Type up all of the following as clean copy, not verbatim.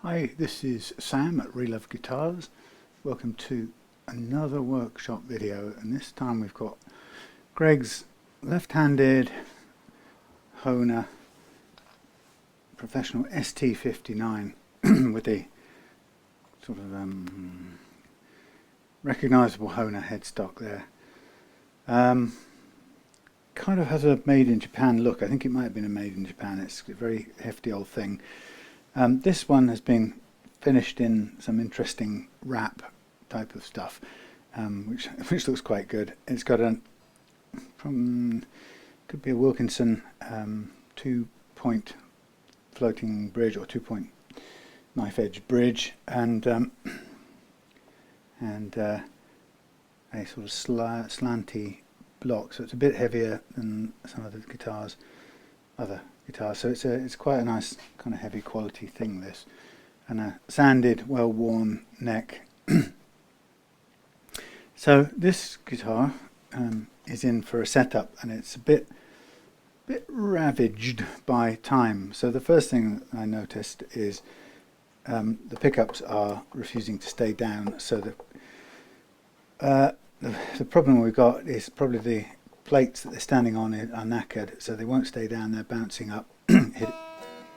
Hi, this is Sam at Relove Guitars. Welcome to another workshop video, and this time we've got Greg's left-handed Hohner Professional ST59 with the sort of recognisable Hohner headstock there. Kind of has a made in Japan look. I think it might have been a made in Japan. It's a very hefty old thing. This one has been finished in some interesting wrap type of stuff, which looks quite good. It's got could be a Wilkinson 2-point floating bridge or 2-point knife edge bridge, and a sort of slanty block, so it's a bit heavier than some of the other guitars. So it's quite a nice kind of heavy quality thing, this, and a sanded, well-worn neck. So this guitar is in for a setup, and it's a bit ravaged by time. So the first thing I noticed is the pickups are refusing to stay down. So the problem we've got is probably the plates that they're standing on are knackered, so they won't stay down. They're bouncing up.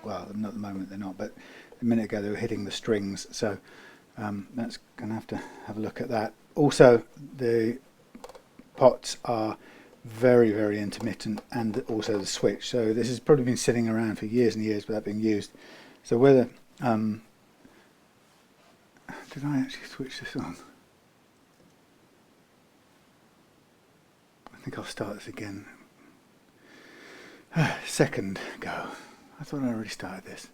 Well, not at the moment they're not, but a minute ago they were hitting the strings. So that's going to have a look at that. Also, the pots are very intermittent, and also the switch. So this has probably been sitting around for years and years without being used. So whether did I actually switch this on? I think I'll start this again. Second go. I thought I already started this.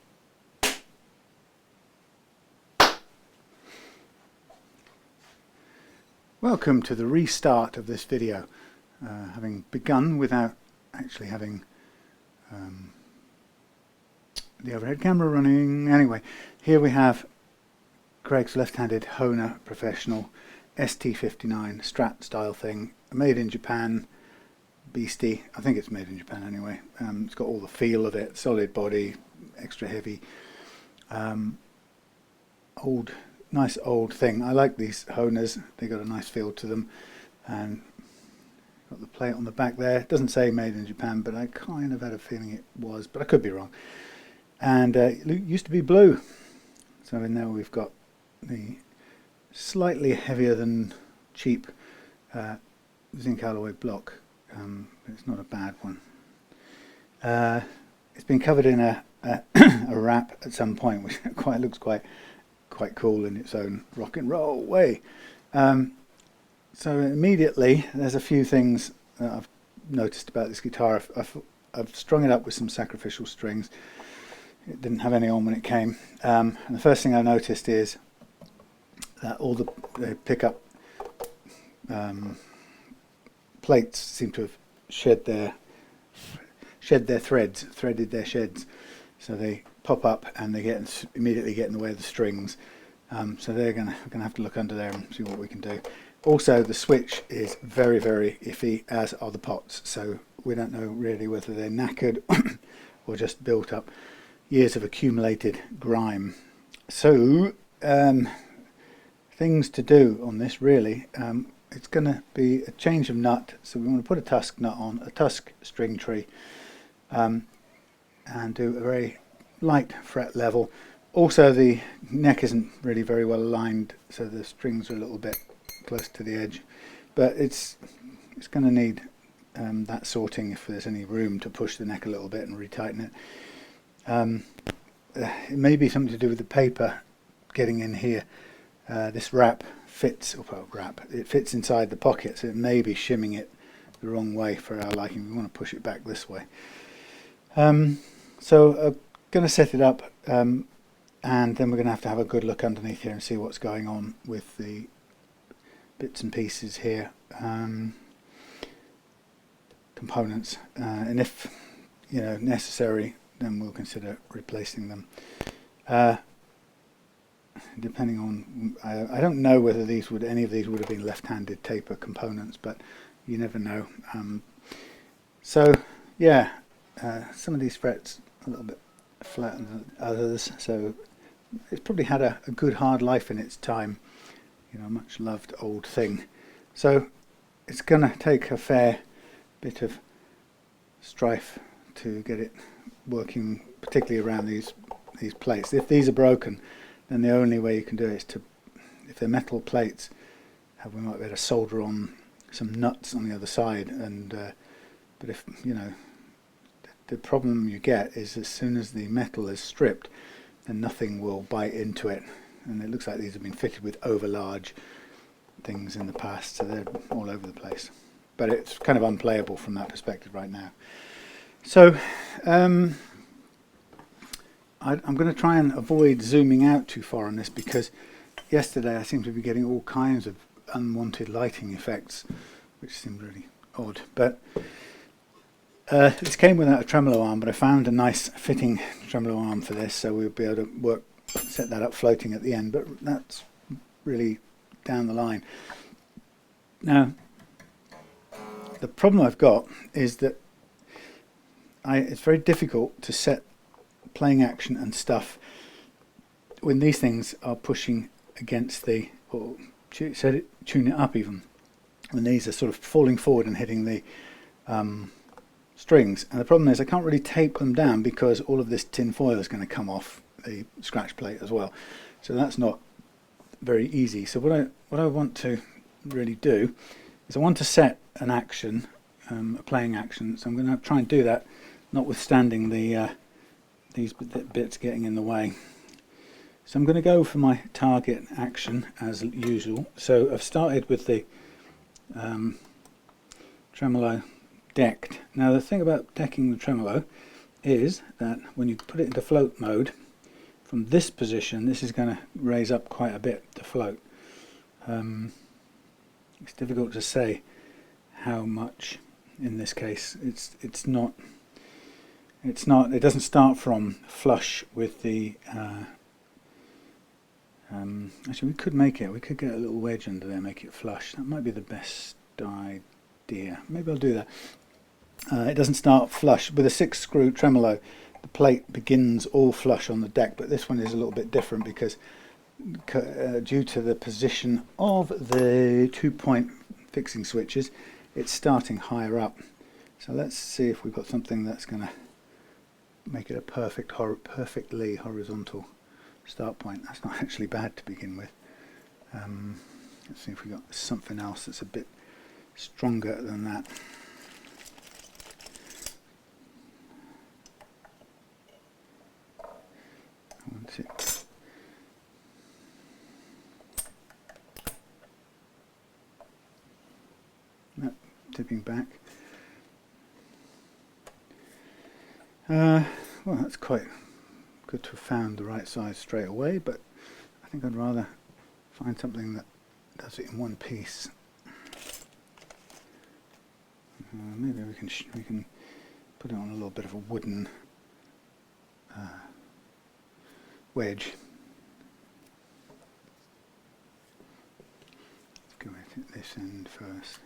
Welcome to the restart of this video, having begun without actually having the overhead camera running. Anyway, here we have Greg's left-handed Hohner Professional ST59 strat-style thing, made in Japan, beastie. I think it's made in Japan anyway. It's got all the feel of it, solid body, extra heavy, nice old thing. I like these Hohners, they got a nice feel to them, and got the plate on the back there. It doesn't say made in Japan, but I kind of had a feeling it was, but I could be wrong. And it used to be blue. So in there we've got the slightly heavier than cheap zinc alloy block. It's not a bad one. It's been covered in a wrap at some point, which looks quite cool in its own rock and roll way. So immediately there's a few things that I've noticed about this guitar. I've strung it up with some sacrificial strings. It didn't have any on when it came. And the first thing I noticed is that all the pickup plates seem to have shed their threads, threaded their sheds, so they pop up and they immediately get in the way of the strings. So we're gonna have to look under there and see what we can do. Also, the switch is very iffy, as are the pots. So we don't know really whether they're knackered or just built up years of accumulated grime. So things to do on this, really. It's going to be a change of nut, so we want to put a tusk nut on, a tusk string tree, and do a very light fret level. Also, the neck isn't really very well aligned, so the strings are a little bit close to the edge, but it's going to need that sorting if there's any room to push the neck a little bit and retighten it. It may be something to do with the paper getting in here. This wrap fits, it fits inside the pocket, so it may be shimming it the wrong way for our liking. We want to push it back this way. So I'm going to set it up, and then we're going to have a good look underneath here and see what's going on with the bits and pieces here, components, and if necessary, then we'll consider replacing them. Depending on, I don't know whether any of these would have been left-handed taper components, but you never know. So yeah, some of these frets a little bit flatter than others, so it's probably had a good hard life in its time, you know, much loved old thing. So it's going to take a fair bit of strife to get it working, particularly around these plates. If these are broken, then the only way you can do it is to, if they're metal plates, we might be able to solder on some nuts on the other side. And but if, you know, the problem you get is as soon as the metal is stripped, then nothing will bite into it. And it looks like these have been fitted with over large things in the past, so they're all over the place. But it's kind of unplayable from that perspective right now. So I'm going to try and avoid zooming out too far on this, because yesterday I seemed to be getting all kinds of unwanted lighting effects, which seemed really odd. But this came without a tremolo arm, but I found a nice fitting tremolo arm for this, so we'll be able to set that up floating at the end, but that's really down the line. Now, the problem I've got is that it's very difficult to set playing action and stuff when these things are pushing against the, or tune it up even, when these are sort of falling forward and hitting the strings. And the problem is I can't really tape them down because all of this tin foil is going to come off the scratch plate as well. So that's not very easy. So what I want to really do is I want to set an action, a playing action. So I'm going to try and do that, notwithstanding these bits getting in the way. So I'm going to go for my target action as usual. So I've started with the tremolo decked. Now the thing about decking the tremolo is that when you put it into float mode, from this position, this is going to raise up quite a bit to float. It's difficult to say how much in this case. It doesn't start from flush with the actually we could get a little wedge under there, make it flush. That might be the best idea. Maybe I'll do that. It doesn't start flush with a 6-screw tremolo. The plate begins all flush on the deck, but this one is a little bit different because due to the position of the 2-point fixing switches, it's starting higher up. So let's see if we've got something that's going to make it a perfectly horizontal start point. That's not actually bad to begin with. Let's see if we've got something else that's a bit stronger than that. That's it. No, tipping back. Well, that's quite good to have found the right size straight away, but I think I'd rather find something that does it in one piece. Maybe we can put it on a little bit of a wooden wedge. Let's go at this end first.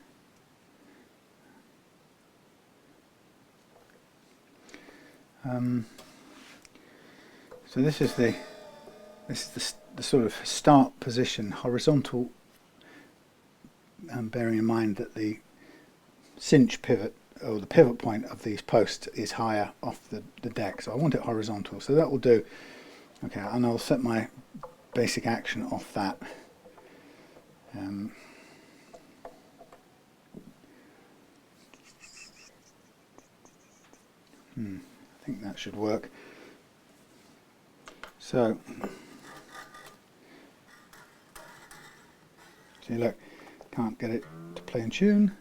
So this is the sort of start position, horizontal, bearing in mind that the cinch pivot, or the pivot point of these posts, is higher off the deck. So I want it horizontal. So that will do. Okay, and I'll set my basic action off that. I think that should work. So, see, look, can't get it to play in tune.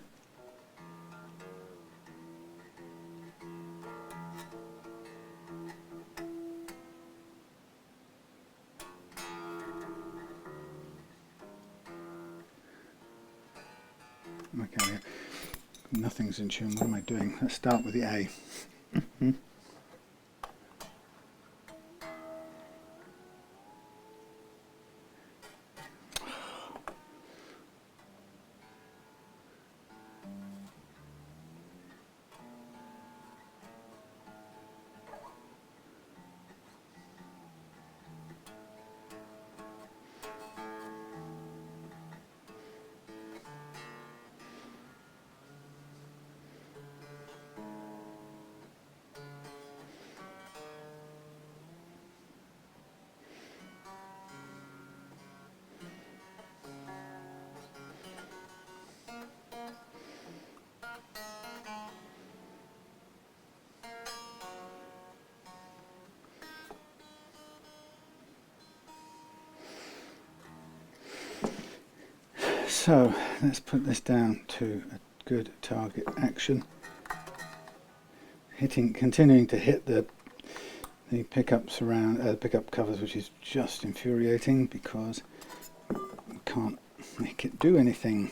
Okay, nothing's in tune. What am I doing? Let's start with the A. So let's put this down to a good target action. Continuing to hit the pickups around pickup covers, which is just infuriating because we can't make it do anything.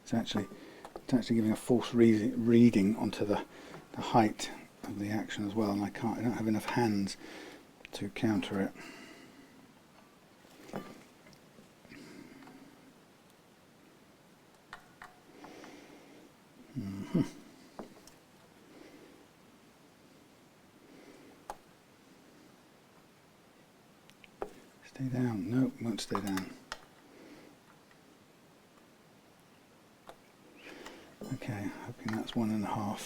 It's actually giving a false reading onto the height of the action as well, and I don't have enough hands to counter it. Stay down. No, won't stay down. Okay, hoping that's 1.5.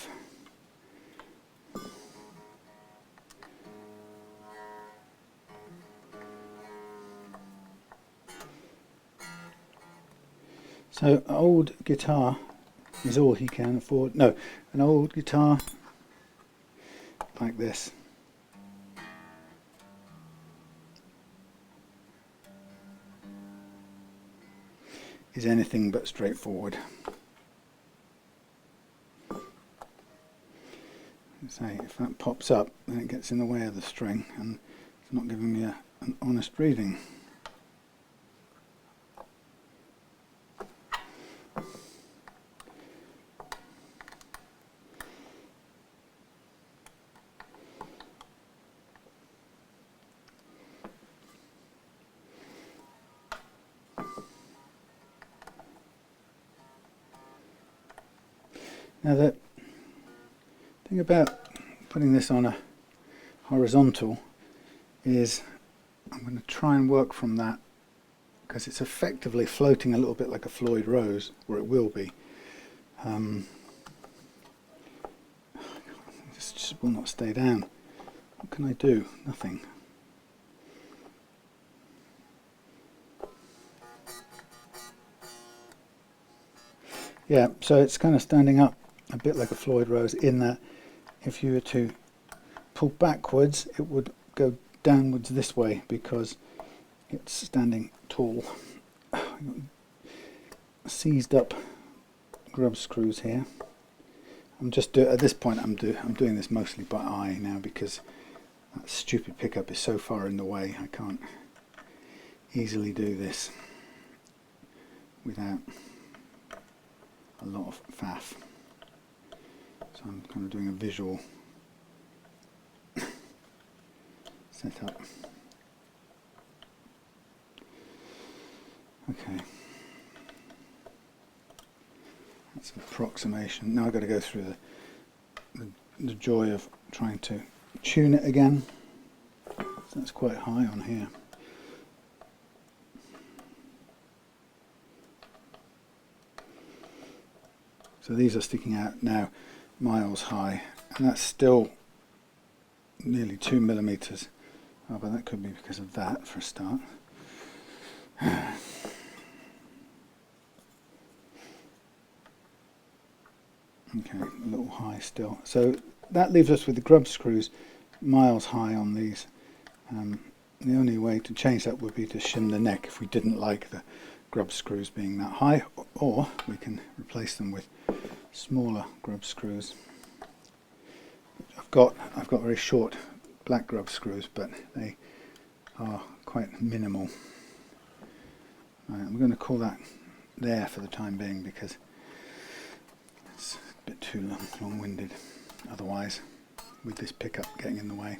So old guitar is all he can afford. No, an old guitar like this. Is anything but straightforward. Say, if that pops up, then it gets in the way of the string and it's not giving me an honest reading. Now the thing about putting this on a horizontal is I'm going to try and work from that, because it's effectively floating a little bit like a Floyd Rose, or it will be. This just will not stay down. What can I do? Nothing. Yeah, so it's kind of standing up a bit like a Floyd Rose, in that if you were to pull backwards, it would go downwards this way because it's standing tall. Seized up grub screws here. I'm just at this point I'm doing this mostly by eye now, because that stupid pickup is so far in the way. I can't easily do this without a lot of faff. So I'm kind of doing a visual setup. Okay. That's an approximation. Now I've got to go through the joy of trying to tune it again. So that's quite high on here. So these are sticking out now miles high, and that's still nearly 2 millimeters. Oh, but that could be because of that for a start. Okay, a little high still. So that leaves us with the grub screws miles high on these. The only way to change that would be to shim the neck if we didn't like the grub screws being that high, or we can replace them with smaller grub screws. I've got very short black grub screws, but they are quite minimal. Right, I'm going to call that there for the time being, because it's a bit too long-winded otherwise, with this pickup getting in the way.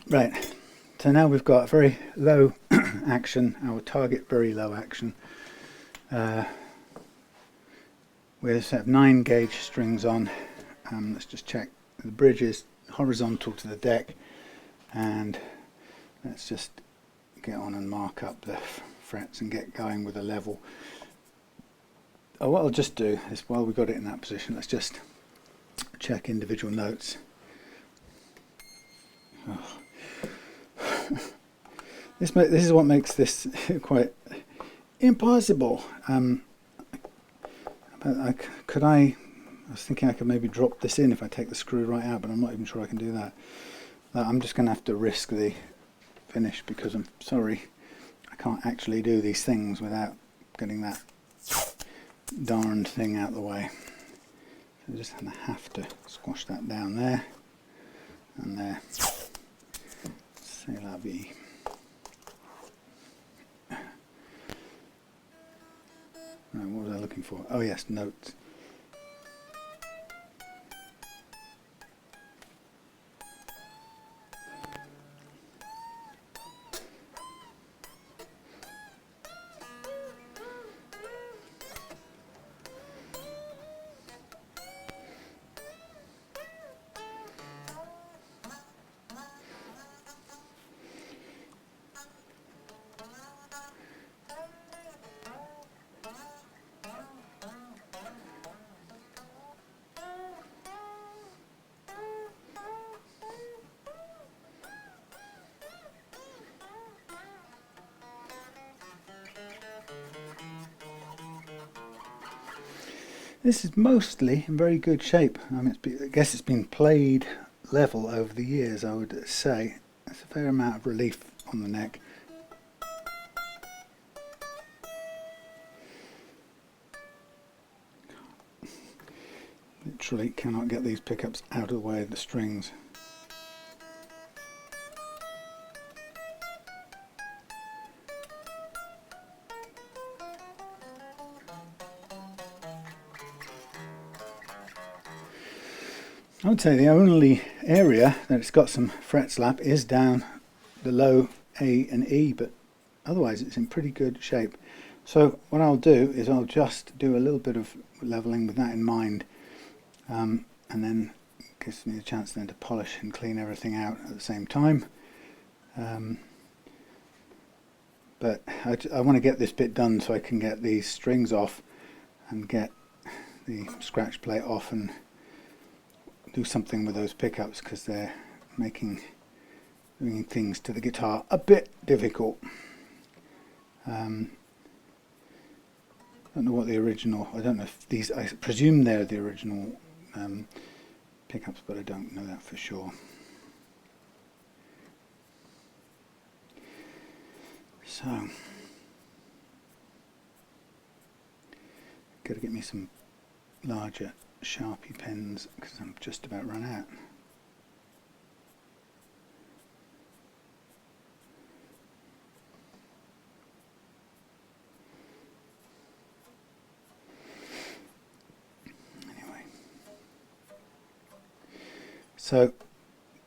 Right, so now we've got very low action. I will target very low action with a set of 9 gauge strings on. Let's just check the bridge is horizontal to the deck, and let's just get on and mark up the frets and get going with a level. What I'll just do is, while we've got it in that position, let's just check individual notes. Oh. This is what makes this quite impossible. I was thinking I could maybe drop this in if I take the screw right out, but I'm not even sure I can do that. I'm just going to have to risk the finish, because I'm sorry, I can't actually do these things without getting that darned thing out of the way. So I'm just going to have to squash that down there and there. C'est la vie. Right, what was I looking for? Oh yes, notes. This is mostly in very good shape. I guess it's been played level over the years, I would say. There's a fair amount of relief on the neck. Literally cannot get these pickups out of the way of the strings. I would say the only area that it's got some fret slap is down the low A and E, but otherwise it's in pretty good shape. So what I'll do is I'll just do a little bit of leveling with that in mind, and then it gives me a chance then to polish and clean everything out at the same time. But I want to get this bit done so I can get these strings off and get the scratch plate off and do something with those pickups, because they're making doing things to the guitar a bit difficult. Don't know what the original, I don't know if these, I presume they're the original pickups, but I don't know that for sure. So, gotta get me some larger Sharpie pens because I'm just about run out. Anyway, so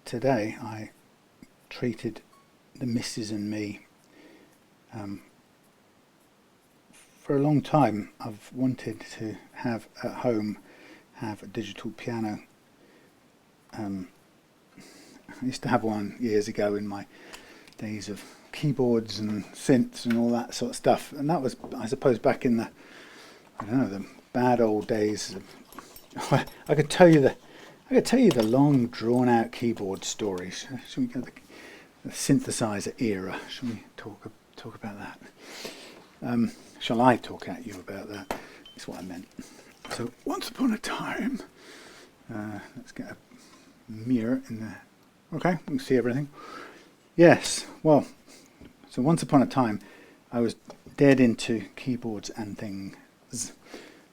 today I treated the missus and me. For a long time I've wanted to have at home a digital piano. I used to have one years ago in my days of keyboards and synths and all that sort of stuff, and that was, I suppose, back in the, I don't know, the bad old days. I could tell you the long drawn out keyboard stories. Should we go the synthesizer era? Should we talk about that? Shall I talk at you about that? That's what I meant. So once upon a time, let's get a mirror in there. Okay, we can see everything. Yes, well, so once upon a time, I was dead into keyboards and things.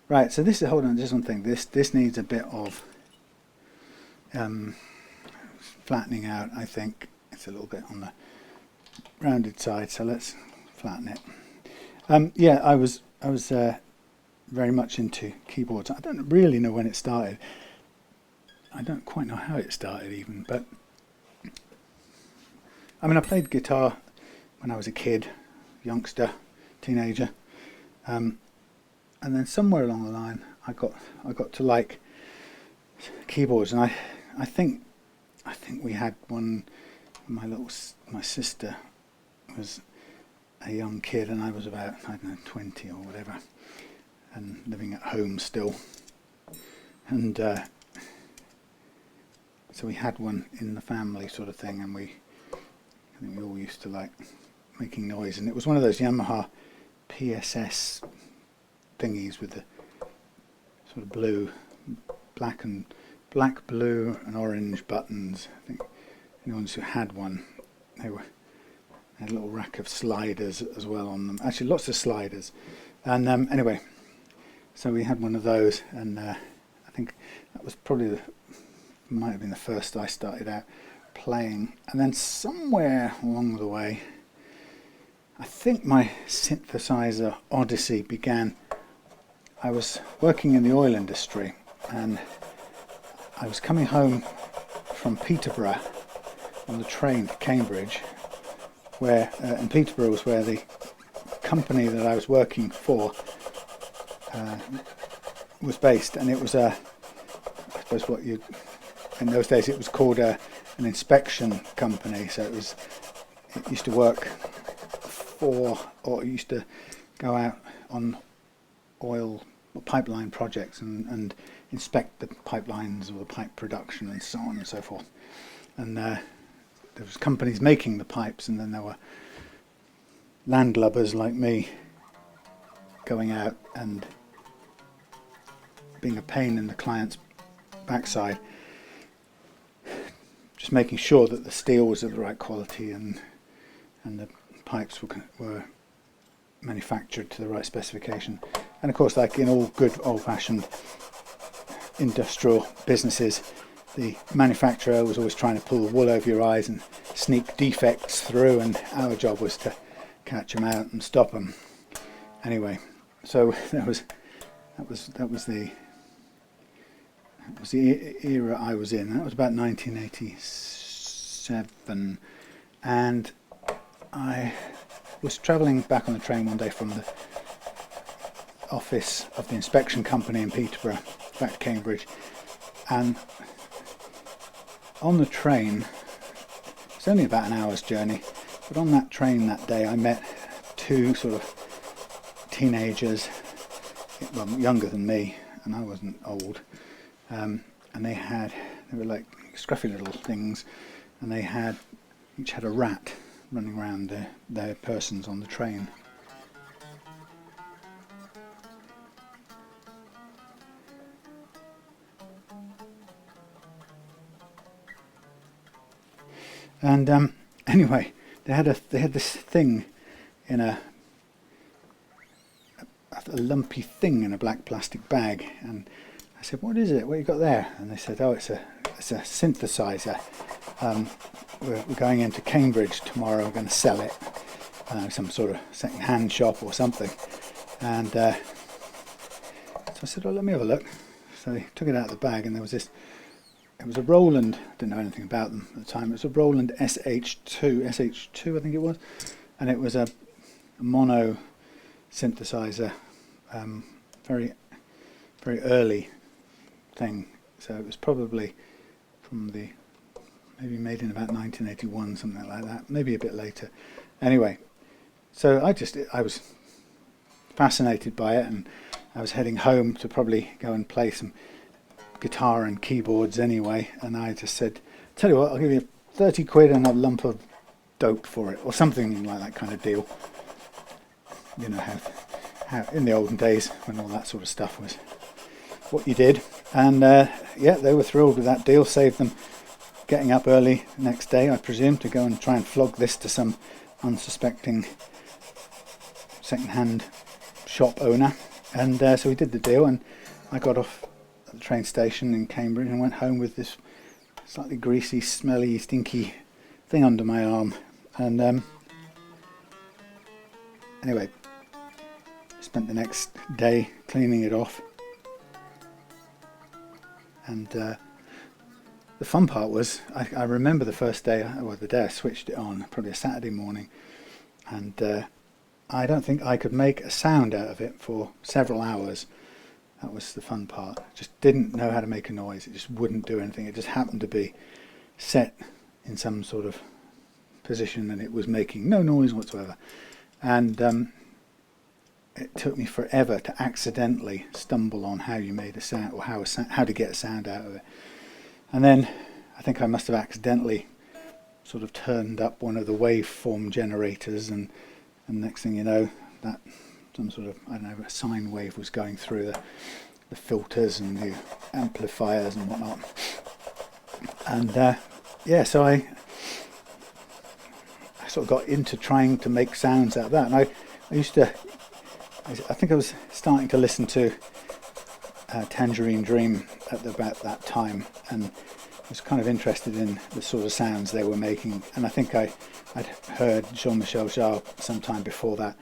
Right, so this is, hold on, just one thing. This needs a bit of flattening out, I think. It's a little bit on the rounded side, so let's flatten it. Yeah, I was very much into keyboards. I don't really know when it started. I don't quite know how it started even, but I mean, I played guitar when I was a kid, youngster, teenager, and then somewhere along the line I got to like keyboards, and I think we had one. My sister was a young kid, and I was about, I don't know, 20 or whatever, and living at home still, and so we had one in the family sort of thing, and I think we all used to like making noise, and it was one of those Yamaha PSS thingies with the sort of black, blue and orange buttons. I think anyone who had one, they had a little rack of sliders as well on them. Actually, lots of sliders. And anyway, so we had one of those, and I think that was probably might have been the first I started out playing. And then somewhere along the way, I think my synthesizer odyssey began. I was working in the oil industry, and I was coming home from Peterborough on the train to Cambridge, where in Peterborough was where the company that I was working for was based, and it was I suppose in those days it was called an inspection company. So it used to work for, or it used to go out on oil pipeline projects and inspect the pipelines or the pipe production and so on and so forth. And there was companies making the pipes, and then there were landlubbers like me going out and being a pain in the client's backside, just making sure that the steel was of the right quality and the pipes were manufactured to the right specification. And of course, like in all good old-fashioned industrial businesses, the manufacturer was always trying to pull the wool over your eyes and sneak defects through, and our job was to catch them out and stop them. Anyway, so that was the era I was in. That was about 1987, and I was travelling back on the train one day from the office of the inspection company in Peterborough back to Cambridge, and on the train, it's only about an hour's journey, but on that train that day I met two sort of teenagers, well, younger than me, and I wasn't old, and they were like scruffy little things, and they each had a rat running around their persons on the train. And anyway, they had this thing in a lumpy thing in a black plastic bag, and I said, "What is it? What you got there?" And they said, "Oh, it's a synthesizer. We're going into Cambridge tomorrow. We're going to sell it, some sort of second-hand shop or something." And so I said, "Oh, let me have a look." So they took it out of the bag, and there was this. It was a Roland. Didn't know anything about them at the time. It was a Roland SH2, I think it was, and it was a mono synthesizer, very, very early thing. So it was probably maybe made in about 1981, something like that, maybe a bit later. Anyway, so I was fascinated by it, and I was heading home to probably go and play some guitar and keyboards anyway, and I just said, "Tell you what, I'll give you 30 quid and a lump of dope for it," or something like that kind of deal. You know how in the olden days when all that sort of stuff was what you did. And yeah, they were thrilled with that deal. Saved them getting up early the next day, I presume, to go and try and flog this to some unsuspecting second-hand shop owner. And so we did the deal, and I got off at the train station in Cambridge and went home with this slightly greasy, smelly, stinky thing under my arm. And anyway, spent the next day cleaning it off, and the fun part was, I remember the first day, or the day I switched it on, probably a Saturday morning, and I don't think I could make a sound out of it for several hours. That was the fun part. Just didn't know how to make a noise. It just wouldn't do anything. It just happened to be set in some sort of position and it was making no noise whatsoever. And it took me forever to accidentally stumble on how you made a sound, or how to get a sound out of it. And then I think I must have accidentally sort of turned up one of the waveform generators, and next thing you know, that some sort of, I don't know, a sine wave was going through the filters and the amplifiers and whatnot. And yeah, so I sort of got into trying to make sounds out of that. And I used to, I think I was starting to listen to Tangerine Dream at about that time, and was kind of interested in the sort of sounds they were making. And I think I'd heard Jean-Michel Jarre sometime before that.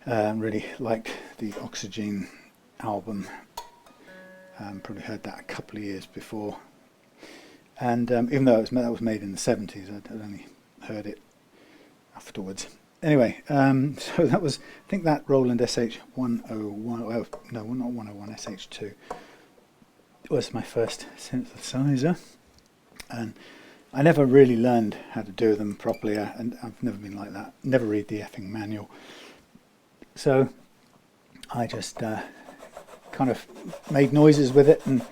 Really liked the Oxygen album. Probably heard that a couple of years before. And even though that was made in the 70s, I'd only heard it afterwards. Anyway, so that was, I think that Roland SH101, oh, no, not 101, SH2 was my first synthesizer. And I never really learned how to do them properly, and I've never been like that. Never read the effing manual. So I just kind of made noises with it, and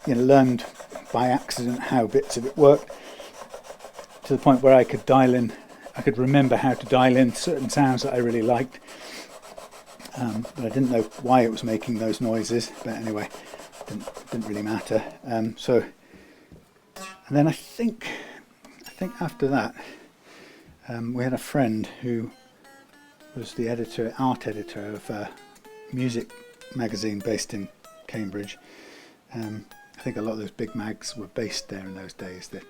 learned by accident how bits of it worked, to the point where I could remember how to dial in certain sounds that I really liked, but I didn't know why it was making those noises. But anyway, didn't really matter. So, and then I think after that, we had a friend who was the art editor of a music magazine based in Cambridge. I think a lot of those big mags were based there in those days. The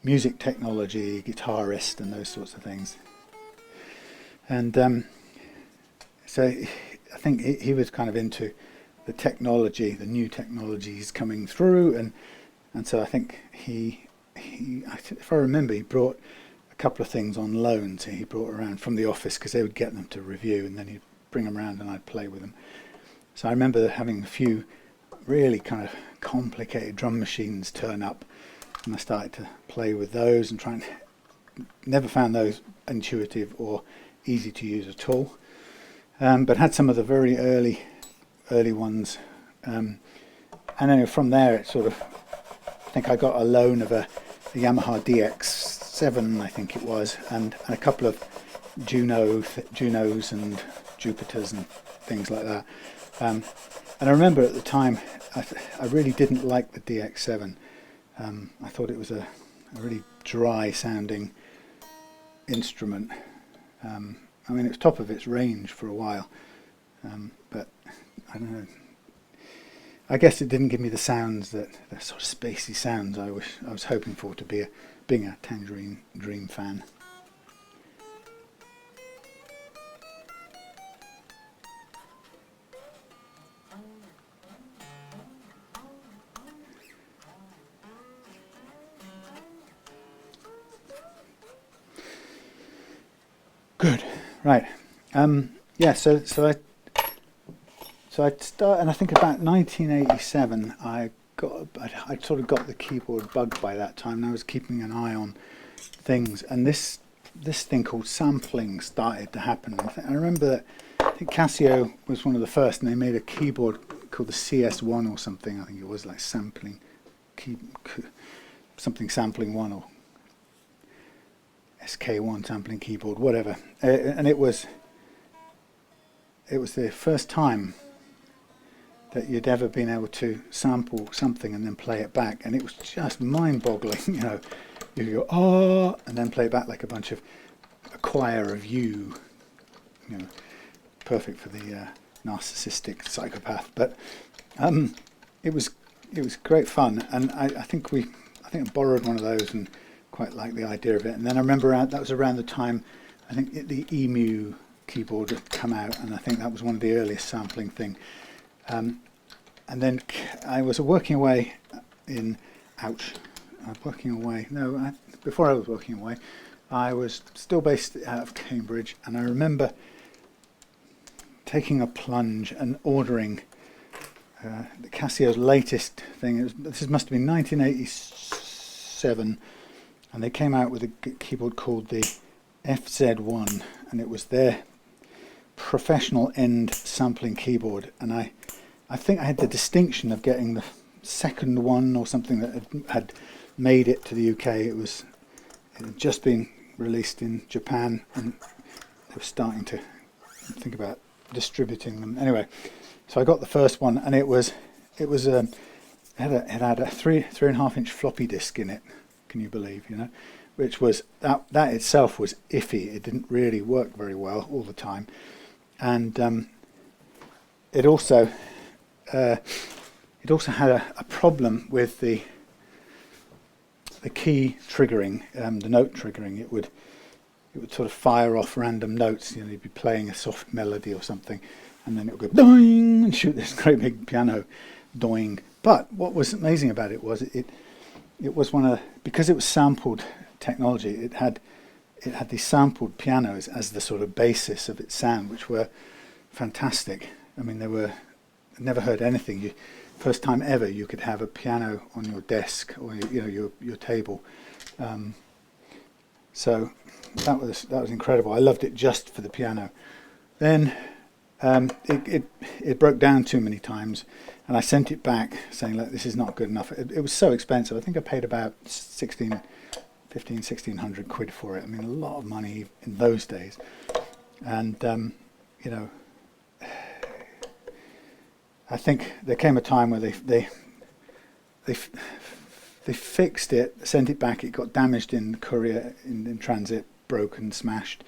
music technology, guitarist, and those sorts of things. And so I think he was kind of into the technology, the new technologies coming through, and so I think if I remember, he brought a couple of things on loan. So he brought around from the office, because they would get them to review, and then he'd bring them around and I'd play with them. So I remember having a few really kind of complicated drum machines turn up, and I started to play with those and never found those intuitive or easy to use at all, but had some of the very early ones, and then from there it sort of, I think I got a loan of a Yamaha DX7, I think it was, and a couple of Junos and Jupiters and things like that. And I remember at the time, I really didn't like the DX7. I thought it was a really dry sounding instrument. I mean, it was top of its range for a while, but I don't know. I guess it didn't give me the sounds, the sort of spacey sounds I was hoping for, to being a Tangerine Dream fan. Good, right. Yeah. So I'd start, and I think about 1987, I sort of got the keyboard bug by that time, and I was keeping an eye on things, and this thing called sampling started to happen. I remember that I think Casio was one of the first, and they made a keyboard called the CS1 or something. I think it was like sampling sampling one, or SK1 sampling keyboard, whatever. And it was the first time that you'd ever been able to sample something and then play it back, and it was just mind-boggling. You go oh, and then play it back like a choir of you. Perfect for the narcissistic psychopath. But it was great fun, and I think I borrowed one of those and quite liked the idea of it. And then I remember that was around the time I think the EMU keyboard had come out, and I think that was one of the earliest sampling thing. And then I was working away in, working away. No, before I was working away, I was still based out of Cambridge, and I remember taking a plunge and ordering the Casio's latest thing. This must have been 1987, and they came out with a keyboard called the FZ1, and it was their professional end sampling keyboard. And I think I had the distinction of getting the second one or something that had made it to the UK. It had just been released in Japan, and they were starting to think about distributing them. Anyway, so I got the first one, and it had a 3.5 inch floppy disk in it. Can you believe? Which was that itself was iffy. It didn't really work very well all the time, and it also had a problem with the key triggering, the note triggering. It would sort of fire off random notes. You'd be playing a soft melody or something, and then it would go doing and shoot this great big piano doing. But what was amazing about it was it was because it was sampled technology. It had these sampled pianos as the sort of basis of its sound, which were fantastic. I mean, I'd never heard anything. First time ever you could have a piano on your desk or your table. So that was incredible. I loved it just for the piano. Then it broke down too many times, and I sent it back saying, look, this is not good enough. It was so expensive. I think I paid about 1,600 quid for it. I mean, a lot of money in those days. And I think there came a time where they fixed it, sent it back. It got damaged in courier, in transit, broken, smashed.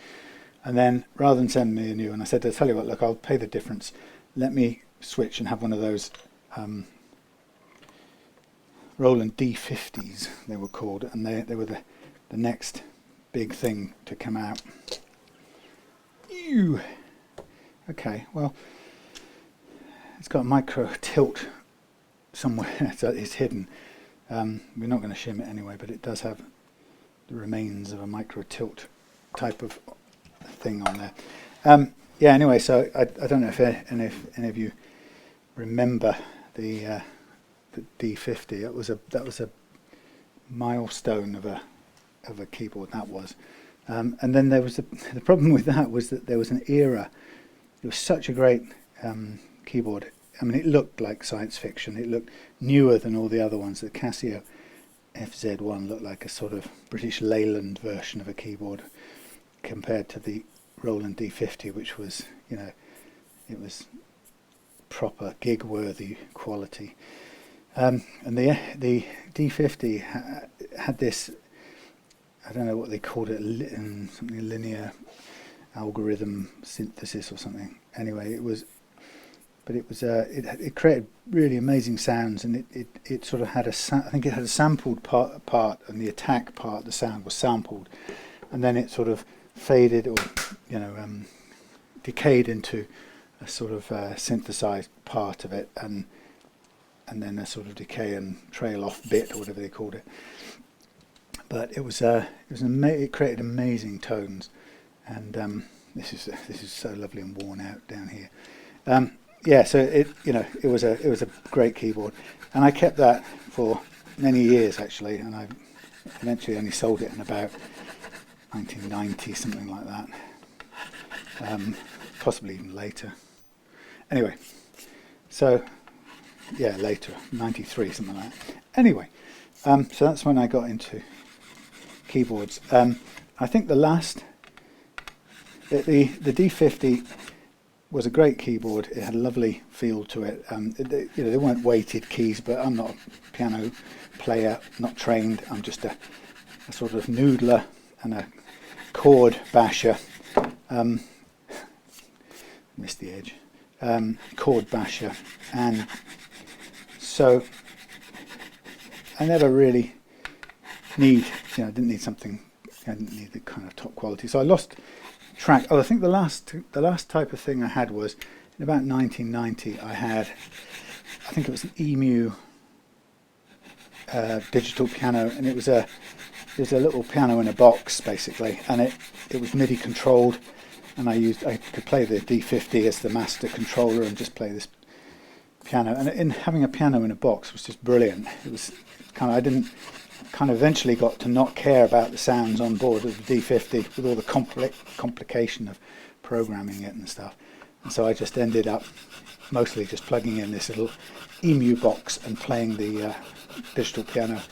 And then rather than send me a new one, I said, I'll tell you what, look, I'll pay the difference. Let me switch and have one of those Roland D50s, they were called, and they were the next big thing to come out. Ew. Okay, well, it's got a micro tilt somewhere, so it's hidden. We're not going to shim it anyway, but it does have the remains of a micro tilt type of thing on there. Yeah, anyway, so I don't know if any of you remember the D50. That was a milestone of a keyboard, that was. And then there was the problem with that was that there was an era. It was such a great keyboard. I mean, it looked like science fiction. It looked newer than all the other ones. The Casio FZ1 looked like a sort of British Leyland version of a keyboard compared to the Roland D50, which was, it was proper gig-worthy quality. And the D50 had this, I don't know what they called it, something linear algorithm synthesis or something. Anyway, it created really amazing sounds, and it sort of had I think it had a sampled part, and the attack part, the sound was sampled, and then it sort of faded or decayed into a sort of synthesized part of it, and then a sort of decay and trail off bit or whatever they called it. But it created amazing tones, and this is so lovely and worn out down here. Yeah, so it was a great keyboard, and I kept that for many years actually, and I eventually only sold it in about 1990, something like that, possibly even later. Anyway, so yeah, later, 93, something like that. Anyway, so that's when I got into keyboards. I think the D50 was a great keyboard. It had a lovely feel to it. They weren't weighted keys, but I'm not a piano player, not trained. I'm just a sort of noodler and a chord basher. Missed the edge. Chord basher, and so I never really didn't need something. I didn't need the kind of top quality. So I lost track. I think the last type of thing I had was in about 1990. I think it was an EMU digital piano, and it was a little piano in a box basically, and it was MIDI controlled, and I could play the D50 as the master controller and just play this piano. And in having a piano in a box was just brilliant. It was I didn't eventually got to not care about the sounds on board of the D50 with all the complication of programming it and stuff. And so I just ended up mostly just plugging in this little EMU box and playing the digital piano.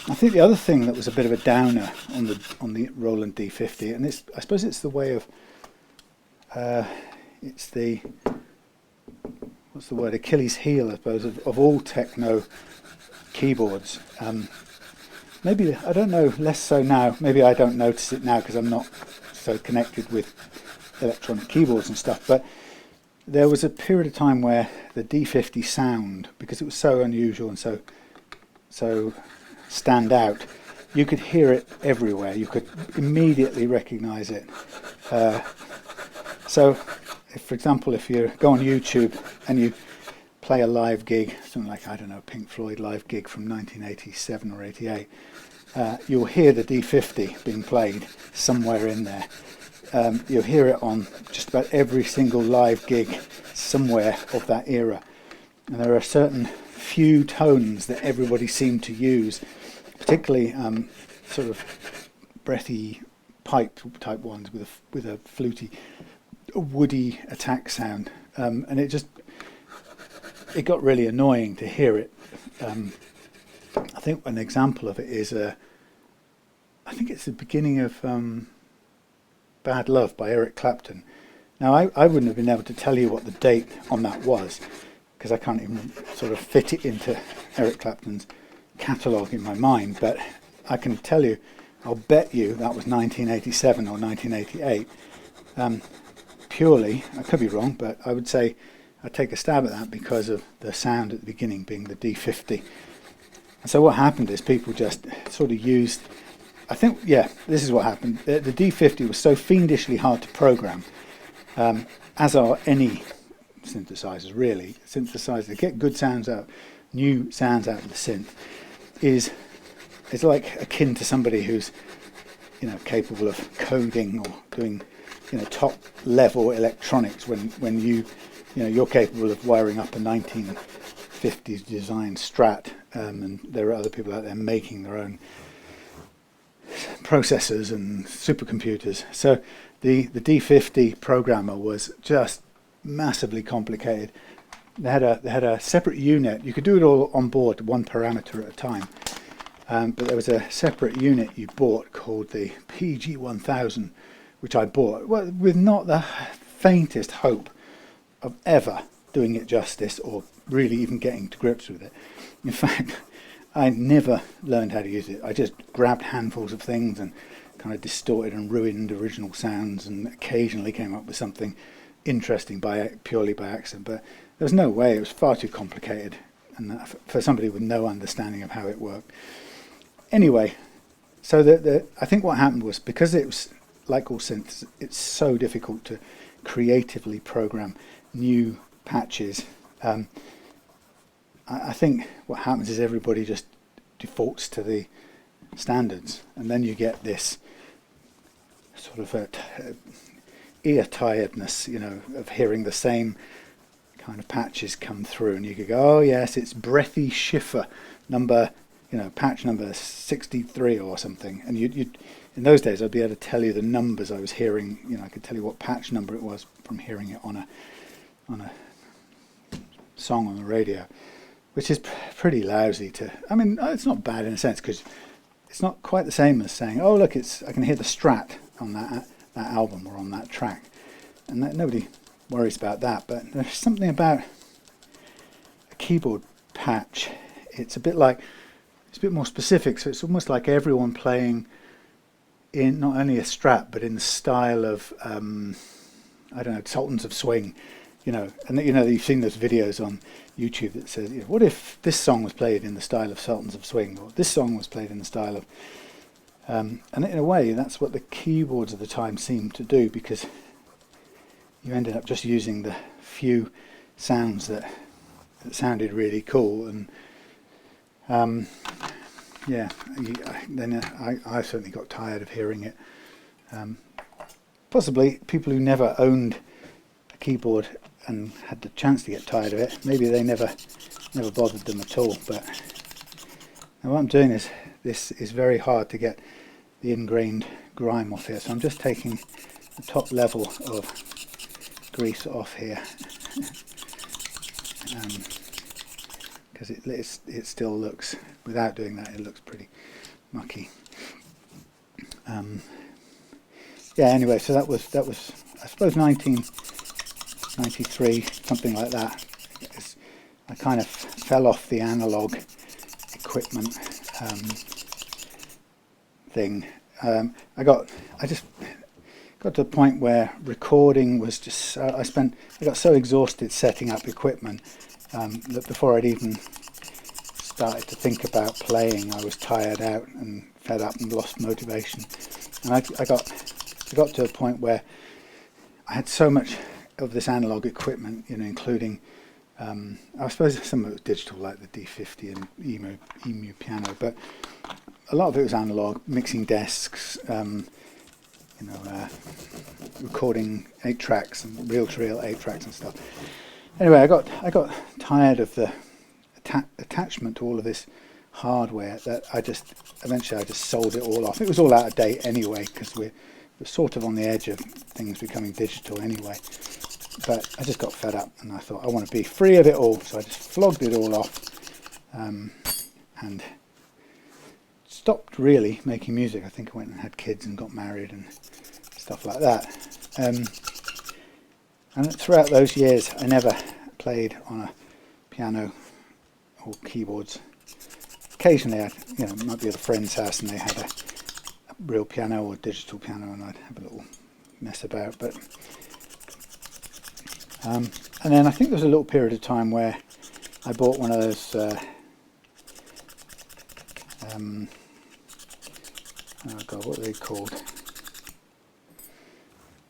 I think the other thing that was a bit of a downer on the Roland D50, and I suppose it's the way of it's the what's the word, Achilles heel, I suppose, of all techno keyboards. Maybe, I don't know, less so now. Maybe I don't notice it now because I'm not so connected with electronic keyboards and stuff. But there was a period of time where the D50 sound, because it was so unusual and so stand out, you could hear it everywhere. You could immediately recognize it. So, for example, if you go on YouTube and you play a live gig, something like, I don't know, Pink Floyd live gig from 1987 or 88, you'll hear the D50 being played somewhere in there. You'll hear it on just about every single live gig somewhere of that era. And there are certain few tones that everybody seemed to use, particularly sort of breathy pipe type ones with a fluty, woody attack sound, and it got really annoying to hear it. I think an example of it is I think it's the beginning of Bad Love by Eric Clapton. Now I wouldn't have been able to tell you what the date on that was, because I can't even sort of fit it into Eric Clapton's catalogue in my mind, but I can tell you, I'll bet you that was 1987 or 1988. Purely, I could be wrong, but I would say I'd take a stab at that because of the sound at the beginning being the D50. And so what happened is people just sort of used, I think, yeah, this is what happened. The D50 was so fiendishly hard to program, as are any synthesizers really. Synthesizers to get good sounds out, new sounds out of the synth is like akin to somebody who's, capable of coding or doing, top level electronics when you're capable of wiring up a 1950s design Strat, and there are other people out there making their own processors and supercomputers. So the D50 programmer was just massively complicated. They had a separate unit. You could do it all on board, one parameter at a time. But there was a separate unit you bought called the PG1000, which I bought with not the faintest hope of ever doing it justice or really even getting to grips with it. In fact, I never learned how to use it. I just grabbed handfuls of things and kind of distorted and ruined original sounds, and occasionally came up with something interesting purely by accident. But there was no way. It was far too complicated, and for somebody with no understanding of how it worked. Anyway, so I think what happened was, because it was like all synths, it's so difficult to creatively program new patches. I think what happens is everybody just defaults to the standards, and then you get this sort of ear tiredness, of hearing the same kind of patches come through, and you could go, oh yes, it's breathy Schiffer number, patch number 63 or something, and you in those days I'd be able to tell you the numbers I was hearing. I could tell you what patch number it was from hearing it on a song on the radio, which is pretty lousy it's not bad in a sense, because it's not quite the same as saying, oh look, I can hear the Strat on that album or on that track, and nobody worries about that. But there's something about a keyboard patch. It's a bit more specific, so it's almost like everyone playing in not only a Strat but in the style of Sultans of Swing, and you've seen those videos on YouTube that says, what if this song was played in the style of Sultans of Swing, or this song was played in the style of and in a way that's what the keyboards of the time seemed to do, because you ended up just using the few sounds that sounded really cool. And yeah, I certainly got tired of hearing it. Possibly people who never owned a keyboard and had the chance to get tired of it, maybe they never bothered them at all. But now what I'm doing is, this is very hard to get the ingrained grime off here, so I'm just taking the top level of grease off here, because it still looks, without doing that, it looks pretty mucky. Yeah, anyway, so that was I suppose 1993, something like that. I kind of fell off the analog equipment thing. I just got to a point where recording was just, I got so exhausted setting up equipment that before I'd even started to think about playing, I was tired out and fed up and lost motivation. And I got to a point where I had so much of this analog equipment, including I suppose some of it was digital, like the D50 and EMU piano, but a lot of it was analog, mixing desks, recording 8 tracks and reel-to-reel 8 tracks and stuff. Anyway, I got tired of the attachment to all of this hardware that eventually I just sold it all off. It was all out of date anyway, because we're sort of on the edge of things becoming digital anyway. But I just got fed up and I thought I want to be free of it all, so I just flogged it all off and stopped really making music. I think I went and had kids and got married and stuff like that. And throughout those years I never played on a piano or keyboards. Occasionally I might be at a friend's house and they had a real piano or digital piano and I'd have a little mess about, but and then I think there was a little period of time where I bought one of those oh god, what are they called?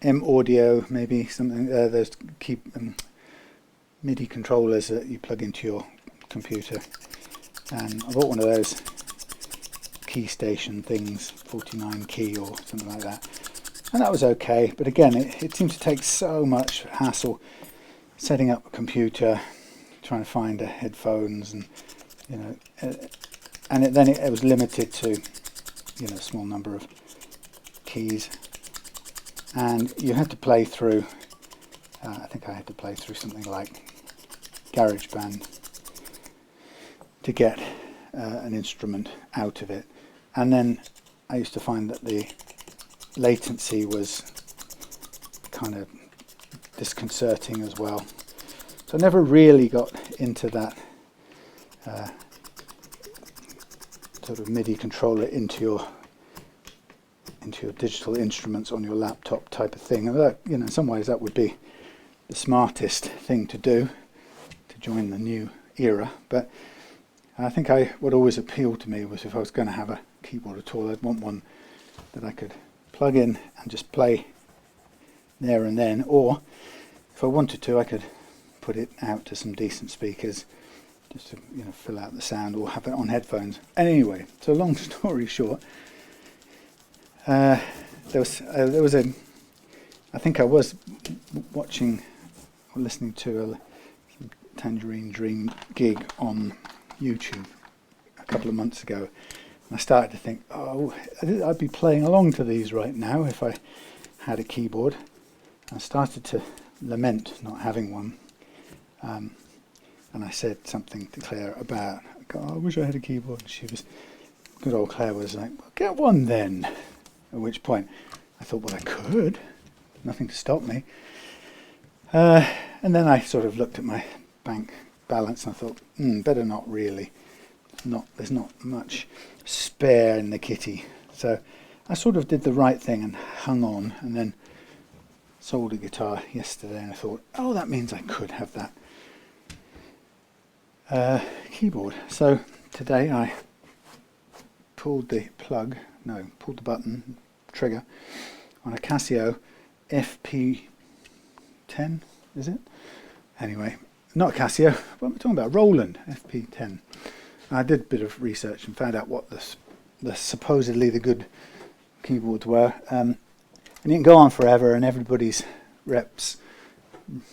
M-Audio, maybe something. Those MIDI controllers that you plug into your computer, and I bought one of those key station things, 49 key or something like that, and that was okay. But again, it seemed to take so much hassle setting up a computer, trying to find headphones, and then it was limited to a small number of keys, and you had to play through. I think I had to play through something like GarageBand to get an instrument out of it, and then I used to find that the latency was kind of disconcerting as well. So I never really got into that sort of MIDI controller into your digital instruments on your laptop type of thing. And that, in some ways that would be the smartest thing to do to join the new era. But I think what always appealed to me was, if I was going to have a keyboard at all, I'd want one that I could plug in and just play there and then, or if I wanted to, I could put it out to some decent speakers just to fill out the sound, or have it on headphones. And anyway, so long story short, there was I think I was watching or listening to a Tangerine Dream gig on YouTube a couple of months ago, and I started to think, I'd be playing along to these right now if I had a keyboard. I started to lament not having one, and I said something to Claire about, I wish I had a keyboard, and good old Claire was like, well, get one then. At which point I thought, well, I could, nothing to stop me. And then I sort of looked at my bank balance and I thought, better not really. There's not much spare in the kitty. So I sort of did the right thing and hung on, and then sold a guitar yesterday, and I thought, that means I could have that keyboard. So today I pulled the button trigger on a Casio FP10, is it? Anyway, not Casio, what am I talking about? Roland FP10. I did a bit of research and found out what the supposedly the good keyboards were, and you can go on forever, and everybody's reps,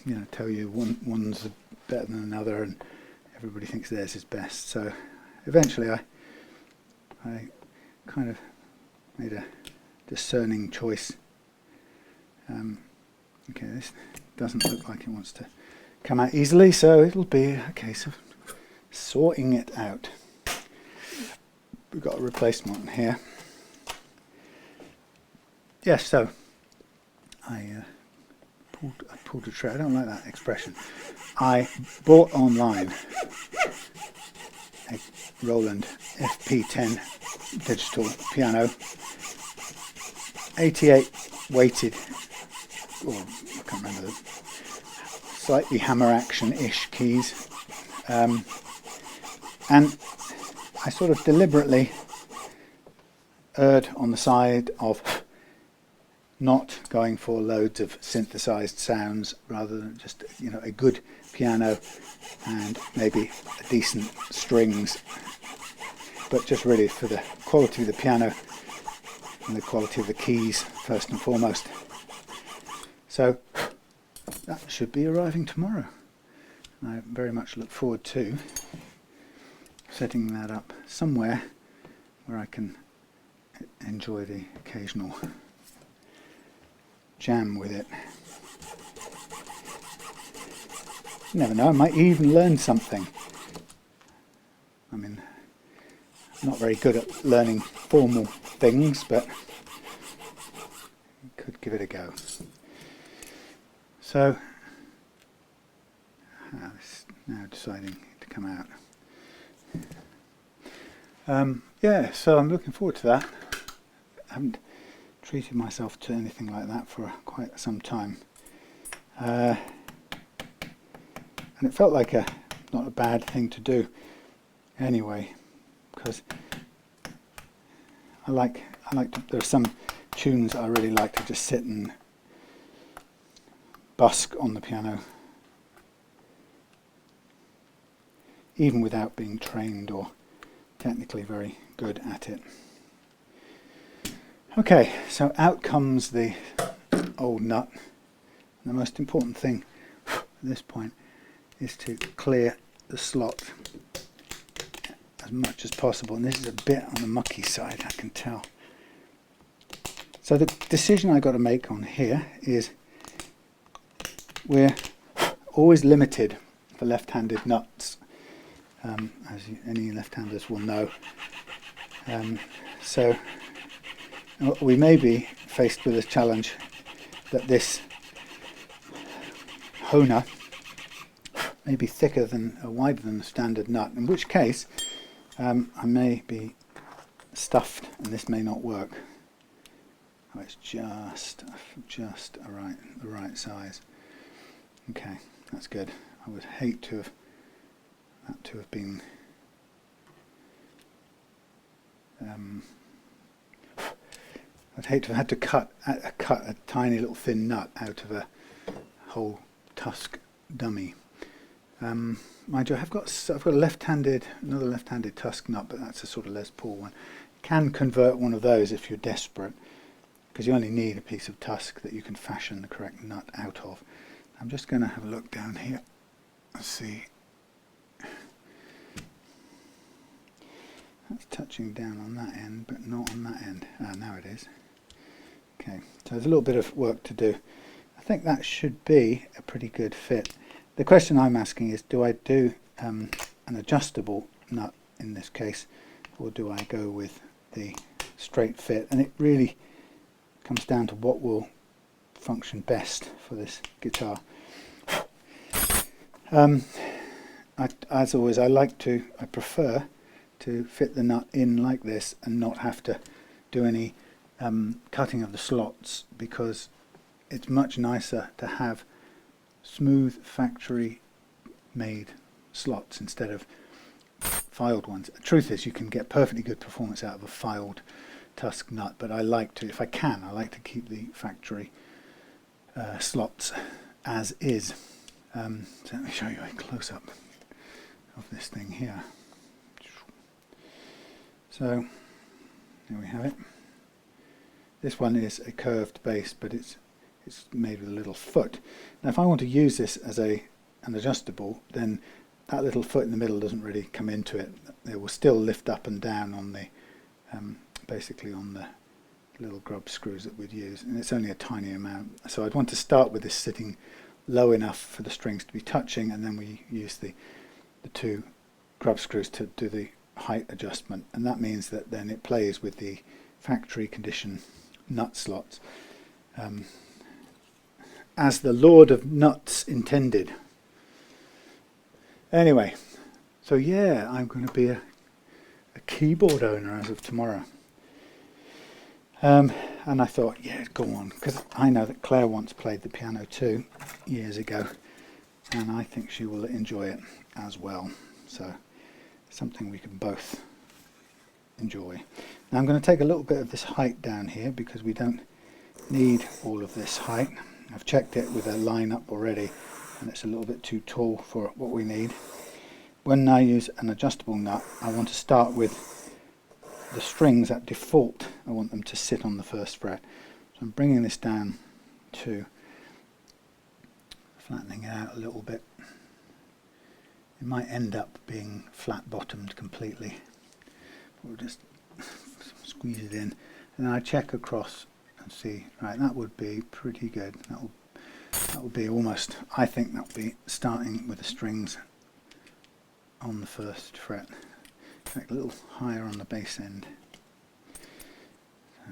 you know, tell you one's better than another, and everybody thinks theirs is best. So eventually I kind of made a discerning choice. Okay, this doesn't look like it wants to come out easily, so it'll be a case of sorting it out. We've got a replacement one here. Yes, so I pulled a trick. I don't like that expression. I bought online a Roland FP10 digital piano, 88 weighted, or I can't remember, the slightly hammer action-ish keys, and I sort of deliberately erred on the side of not going for loads of synthesized sounds, rather than just, you know, a good piano and maybe a decent strings, but just really for the quality of the piano and the quality of the keys first and foremost. So that should be arriving tomorrow. I very much look forward to setting that up somewhere where I can enjoy the occasional jam with it. You never know, I might even learn something. I mean, I'm not very good at learning formal things, but could give it a go. So, it's now deciding to come out. Yeah, so I'm looking forward to that. I haven't treated myself to anything like that for quite some time. And it felt like not a bad thing to do anyway, because I like to, there are some tunes I really like to just sit and busk on the piano, even without being trained or technically very good at it. Okay, so out comes the old nut. The most important thing at this point is to clear the slot as much as possible, and this is a bit on the mucky side, I can tell. So the decision I got to make on here is we're always limited for left-handed nuts, as any left-handers will know. So we may be faced with a challenge that this Hohner may be thicker than, wider than the standard nut, in which case I may be stuffed and this may not work. Oh, it's just the right size. Okay, that's good. I would hate to have that to have been I'd hate to have had to cut a tiny little thin nut out of a whole tusk dummy. Mind you, I've got another left-handed tusk nut, but that's a sort of Les Paul one. You can convert one of those if you're desperate, because you only need a piece of tusk that you can fashion the correct nut out of. I'm just going to have a look down here. Let's see. That's touching down on that end, but not on that end. Ah, now it is. Okay, so there's a little bit of work to do. I think that should be a pretty good fit. The question I'm asking is, do I do an adjustable nut in this case, or do I go with the straight fit? And it really comes down to what will function best for this guitar. As always, I prefer to fit the nut in like this and not have to do any cutting of the slots, because it's much nicer to have smooth factory made slots instead of filed ones. The truth is, you can get perfectly good performance out of a filed tusk nut, but I like to, if I can, I like to keep the factory slots as is. So let me show you a close-up of this thing here. So there we have it. This one is a curved bass, but it's made with a little foot. Now if I want to use this as an adjustable, then that little foot in the middle doesn't really come into it. It will still lift up and down on the basically on the little grub screws that we'd use, and it's only a tiny amount. So I'd want to start with this sitting low enough for the strings to be touching, and then we use the two grub screws to do the height adjustment, and that means that then it plays with the factory condition nut slots as the Lord of Nuts intended. Anyway, so yeah, I'm going to be a keyboard owner as of tomorrow. And I thought, yeah, go on, because I know that Claire once played the piano too, years ago, and I think she will enjoy it as well. So, something we can both enjoy. Now I'm going to take a little bit of this height down here, because we don't need all of this height. I've checked it with a line up already, and it's a little bit too tall for what we need. When I use an adjustable nut, I want to start with the strings at default. I want them to sit on the first fret. So I'm bringing this down to flattening it out a little bit. It might end up being flat bottomed completely. We'll just squeeze it in, and then I check across and see, right, that would be pretty good. That would be almost, I think that would be starting with the strings on the first fret. In fact, a little higher on the bass end. So,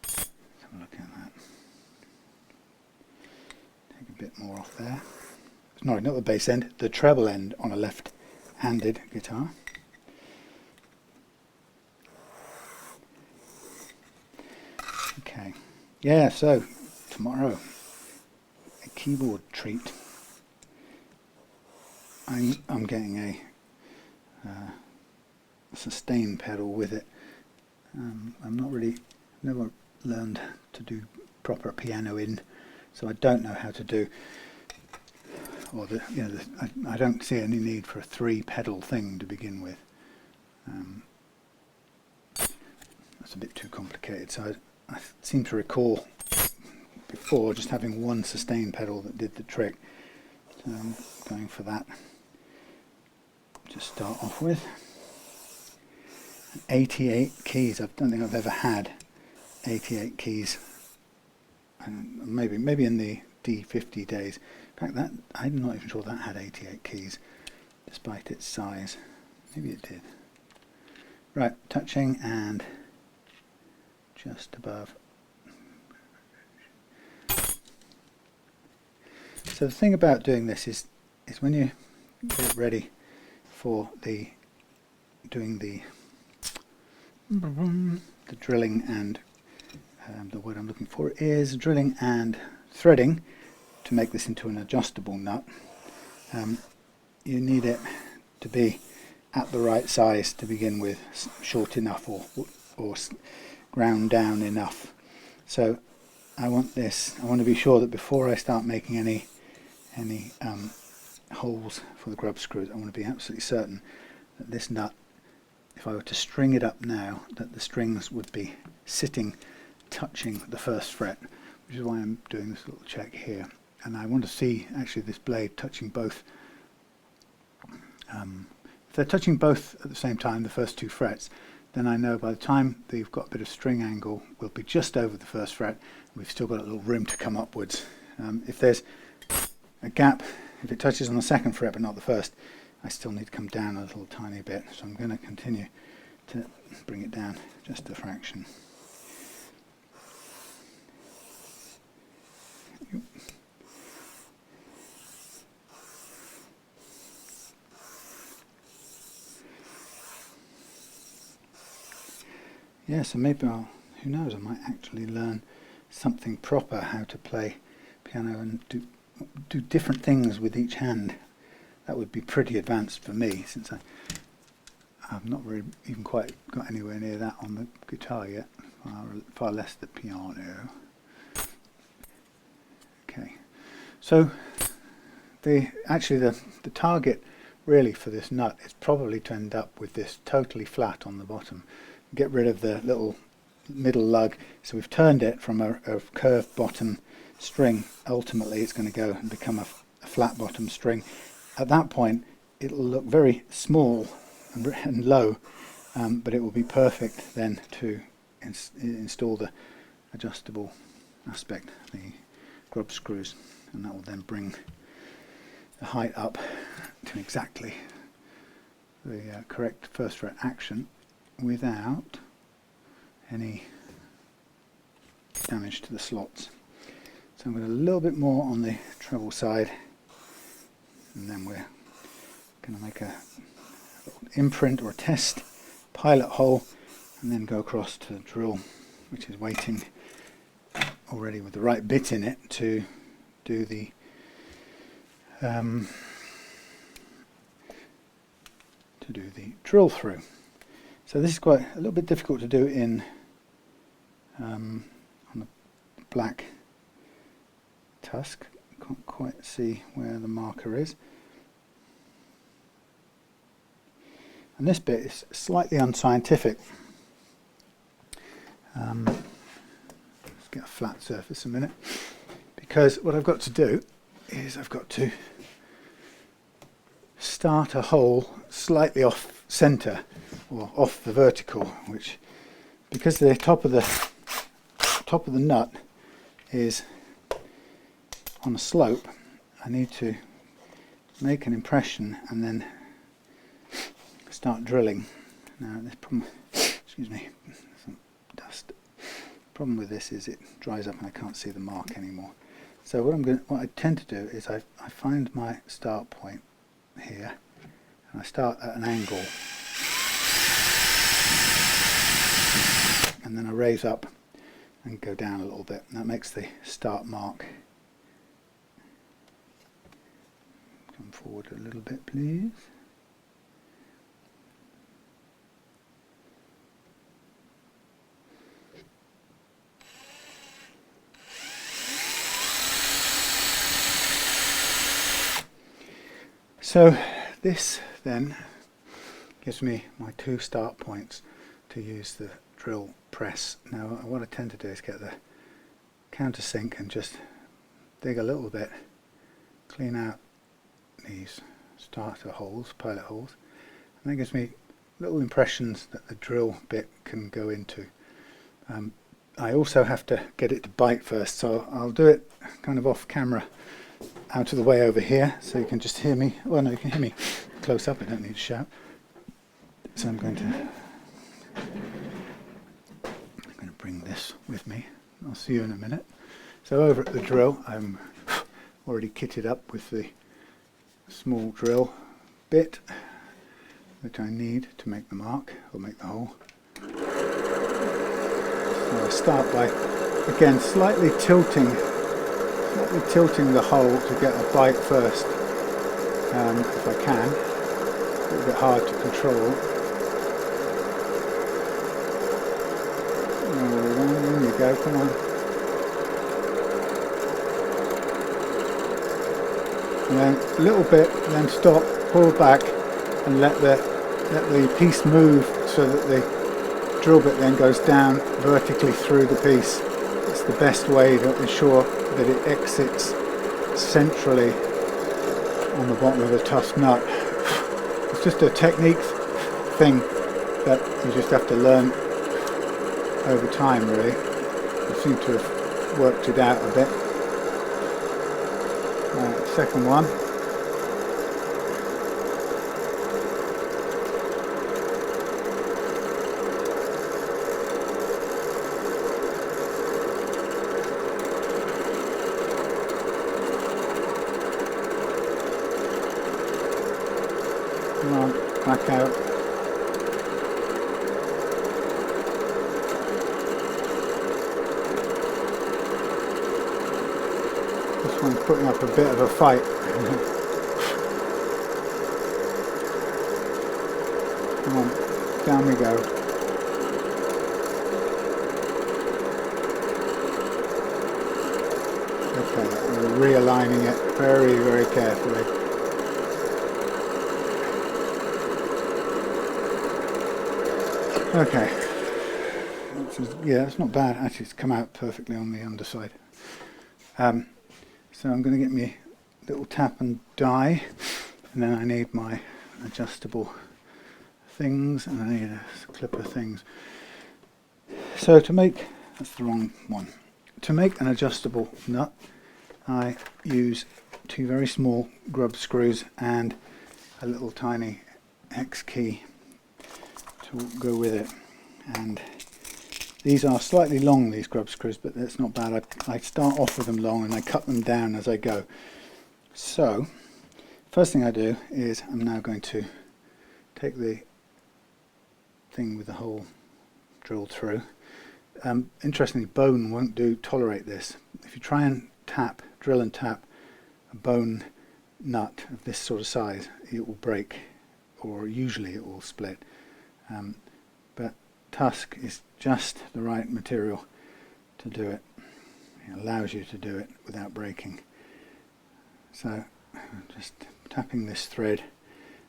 let's have a look at that. Take a bit more off there. No, not the bass end, the treble end on a left-handed guitar. Okay, yeah, so tomorrow, a keyboard treat. I'm getting a sustain pedal with it. I'm not really, never learned to do proper pianoing, so I don't know how to do, or I don't see any need for a 3-pedal thing to begin with. That's a bit too complicated. So I seem to recall before just having one sustain pedal that did the trick. So I'm going for that to start off with. 88 keys. I don't think I've ever had 88 keys. Maybe in the D50 days. In fact, that I'm not even sure that had 88 keys, despite its size. Maybe it did. Right, touching and just above. So the thing about doing this is when you get ready for doing the drilling, and the word I'm looking for is drilling and threading to make this into an adjustable nut. You need it to be at the right size to begin with, short enough or ground down enough. So I want to be sure that before I start making any holes for the grub screws, I want to be absolutely certain that this nut, if I were to string it up now, that the strings would be sitting, touching the first fret, which is why I'm doing this little check here. And I want to see actually this blade touching both. If they're touching both at the same time, the first 2 frets, then I know by the time they've got a bit of string angle, we'll be just over the first fret. We've still got a little room to come upwards. If there's a gap, if it touches on the second fret but not the first, I still need to come down a little tiny bit. So I'm going to continue to bring it down just a fraction. Yeah, so maybe who knows, I might actually learn something proper, how to play piano and do different things with each hand. That would be pretty advanced for me, since I've not really even quite got anywhere near that on the guitar yet, far less the piano. Okay, so the target really for this nut is probably to end up with this totally flat on the bottom. Get rid of the little middle lug. So we've turned it from a curved bottom string. Ultimately it's going to go and become a flat bottom string. At that point it'll look very small and low, but it will be perfect then to install the adjustable aspect, the grub screws, and that will then bring the height up to exactly the correct first fret action without any damage to the slots. So I'm going to a little bit more on the treble side, and then we're going to make a little imprint or a test pilot hole, and then go across to the drill, which is waiting already with the right bit in it to do the drill through. So this is quite a little bit difficult to do in on the black tusk. Can't quite see where the marker is. And this bit is slightly unscientific. Let's get a flat surface a minute, because what I've got to do is I've got to start a hole slightly off center or off the vertical, which, because the top of the nut is on a slope, I need to make an impression and then start drilling. Now this problem, excuse me, some dust. Problem with this is it dries up and I can't see the mark anymore. So what I tend to do is I find my start point here, and I start at an angle, and then I raise up and go down a little bit, and that makes the start mark. Come forward a little bit, please. So this then gives me my two start points to use the drill press. Now what I tend to do is get the countersink and just dig a little bit, clean out these starter holes, pilot holes, and that gives me little impressions that the drill bit can go into. I also have to get it to bite first, so I'll do it kind of off camera, out of the way over here, so you can just hear me. Well, no, you can hear me close up, I don't need to shout. So I'm going to bring this with me. I'll see you in a minute. So over at the drill, I'm already kitted up with the small drill bit that I need to make the mark, or make the hole. So I start by, again, slightly tilting the hole to get a bite first, if I can. A little bit hard to control. There you go, come on. And then a little bit, then stop, pull back, and let the piece move so that the drill bit then goes down vertically through the piece. It's the best way to ensure that it exits centrally on the bottom of the tusk nut. It's just a technique thing that you just have to learn over time, really. I seem to have worked it out a bit. Second one. Come on, back out. This one's putting up a bit of a fight. Come on, down we go. Okay, we're realigning it very, very carefully. Okay, yeah, it's not bad. Actually, it's come out perfectly on the underside. So I'm going to get me little tap and die, and then I need my adjustable things, and I need a clipper things. So to make, that's the wrong one. To make an adjustable nut, I use 2 very small grub screws and a little tiny hex key to go with it. And these are slightly long, these grub screws, but that's not bad. I start off with them long and I cut them down as I go. So first thing I do is I'm now going to take the thing with the hole drilled through. Interestingly, bone won't tolerate this. If you try and drill and tap a bone nut of this sort of size, it will break, or usually it will split. But tusk is just the right material to do it. It allows you to do it without breaking. So just tapping this thread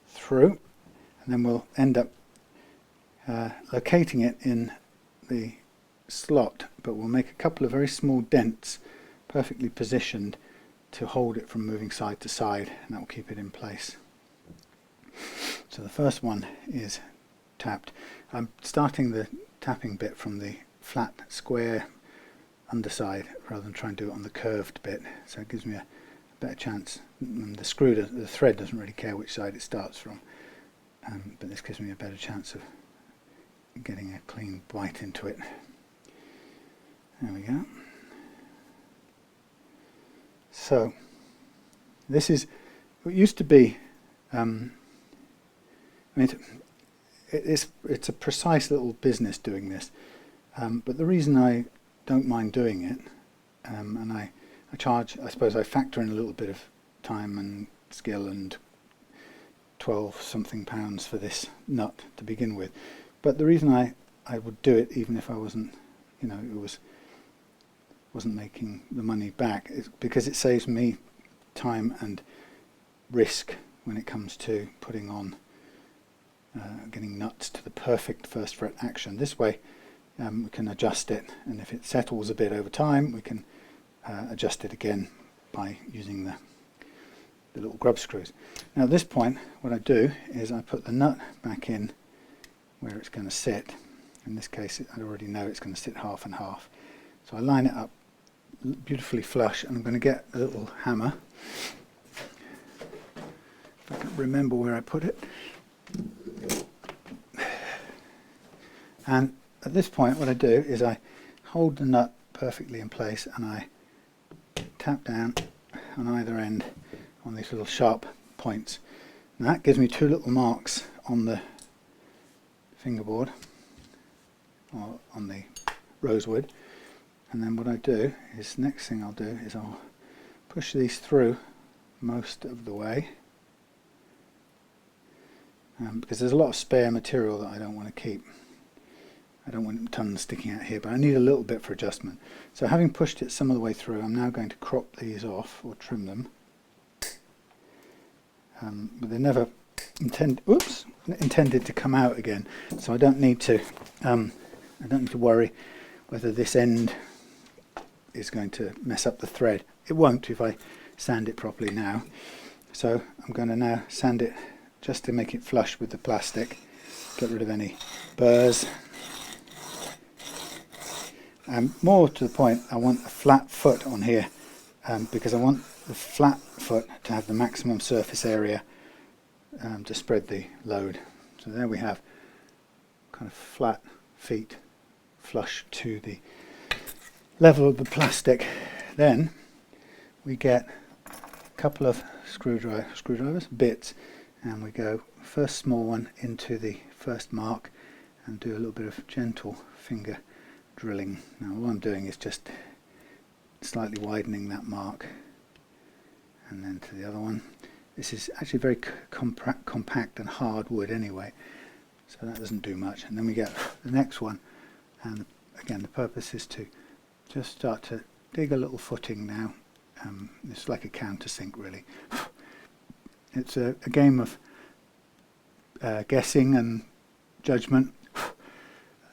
through, and then we'll end up locating it in the slot, but we'll make a couple of very small dents perfectly positioned to hold it from moving side to side, and that will keep it in place. So the first one is tapped. I'm starting the tapping bit from the flat square underside rather than trying to do it on the curved bit, so it gives me a better chance. The thread doesn't really care which side it starts from, but this gives me a better chance of getting a clean bite into it. There we go. So this is what used to be. It's a precise little business doing this, but the reason I don't mind doing it, and I charge, I suppose I factor in a little bit of time and skill and 12 something pounds for this nut to begin with. But the reason I would do it, even if I wasn't, wasn't making the money back, is because it saves me time and risk when it comes to putting on, getting nuts to the perfect first fret action. This way we can adjust it, and if it settles a bit over time, we can adjust it again by using the little grub screws. Now at this point, what I do is I put the nut back in where it's going to sit. In this case, I already know it's going to sit half and half. So I line it up beautifully flush, and I'm going to get a little hammer. If I can remember where I put it. And at this point, what I do is I hold the nut perfectly in place, and I tap down on either end on these little sharp points. And that gives me 2 little marks on the fingerboard, or on the rosewood. And then what I do is, next thing I'll do is I'll push these through most of the way, because there's a lot of spare material that I don't want to keep. I don't want tons sticking out here, but I need a little bit for adjustment. So having pushed it some of the way through, I'm now going to crop these off, or trim them. But they're never intended to come out again, so I don't need to worry whether this end is going to mess up the thread. It won't if I sand it properly now. So I'm going to now sand it just to make it flush with the plastic, get rid of any burrs. More to the point, I want a flat foot on here, because I want the flat foot to have the maximum surface area to spread the load. So there we have kind of flat feet flush to the level of the plastic. Then we get a couple of screwdrivers, bits, and we go first small one into the first mark and do a little bit of gentle finger drilling. Now what I'm doing is just slightly widening that mark, and then to the other one. This is actually very compact and hard wood anyway, so that doesn't do much. And then we get the next one, and again the purpose is to just start to dig a little footing now. It's like a countersink really. It's a game of guessing and judgment.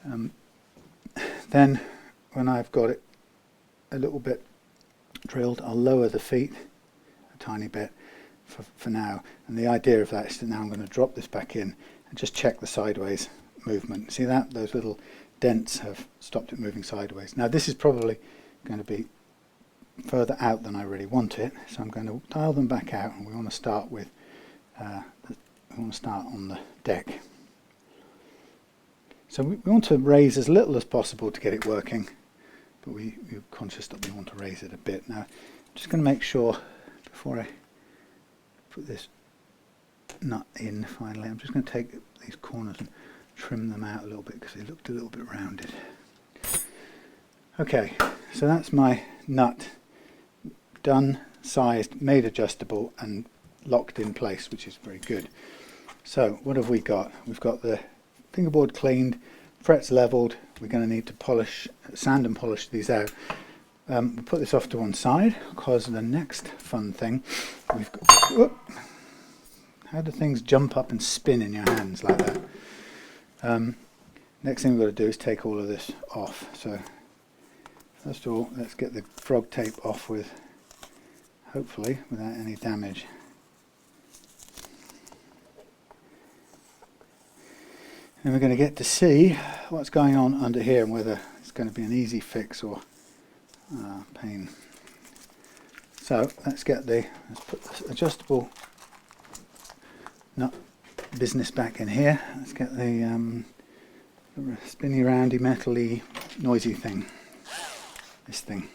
Then when I've got it a little bit drilled, I'll lower the feet a tiny bit for now, and the idea of that is that now I'm going to drop this back in and just check the sideways movement. See that? Those little dents have stopped it moving sideways. Now this is probably going to be further out than I really want it, so I'm going to dial them back out, and we want to start with we want to start on the deck. So we want to raise as little as possible to get it working, but we're conscious that we want to raise it a bit. Now I'm just going to make sure before I put this nut in finally, I'm just going to take these corners and trim them out a little bit because they looked a little bit rounded. Okay, so that's my nut done, sized, made adjustable and locked in place, which is very good. So what have we got? We've got the fingerboard cleaned, frets leveled. We're going to need to polish, sand and polish these out. We'll put this off to one side because the next fun thing we've got. Whoop, how do things jump up and spin in your hands like that? Next thing we've got to do is take all of this off. So first of all, let's get the frog tape off with, hopefully without any damage. And we're going to get to see what's going on under here and whether it's going to be an easy fix or pain. So let's put this adjustable nut business back in here. Let's get the spinny, roundy, metal-y, noisy thing. This thing.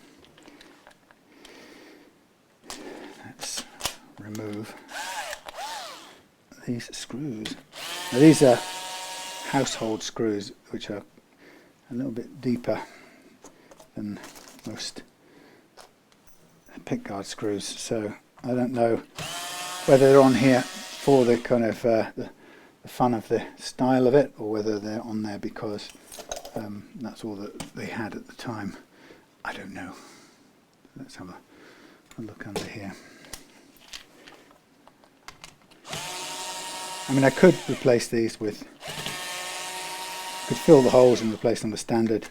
Let's remove these screws. Now these are household screws, which are a little bit deeper than most pickguard screws, so I don't know whether they're on here for the kind of the fun of the style of it, or whether they're on there because that's all that they had at the time. I don't know. Let's have a look under here. I mean, I could replace these with, could fill the holes and replace them with standard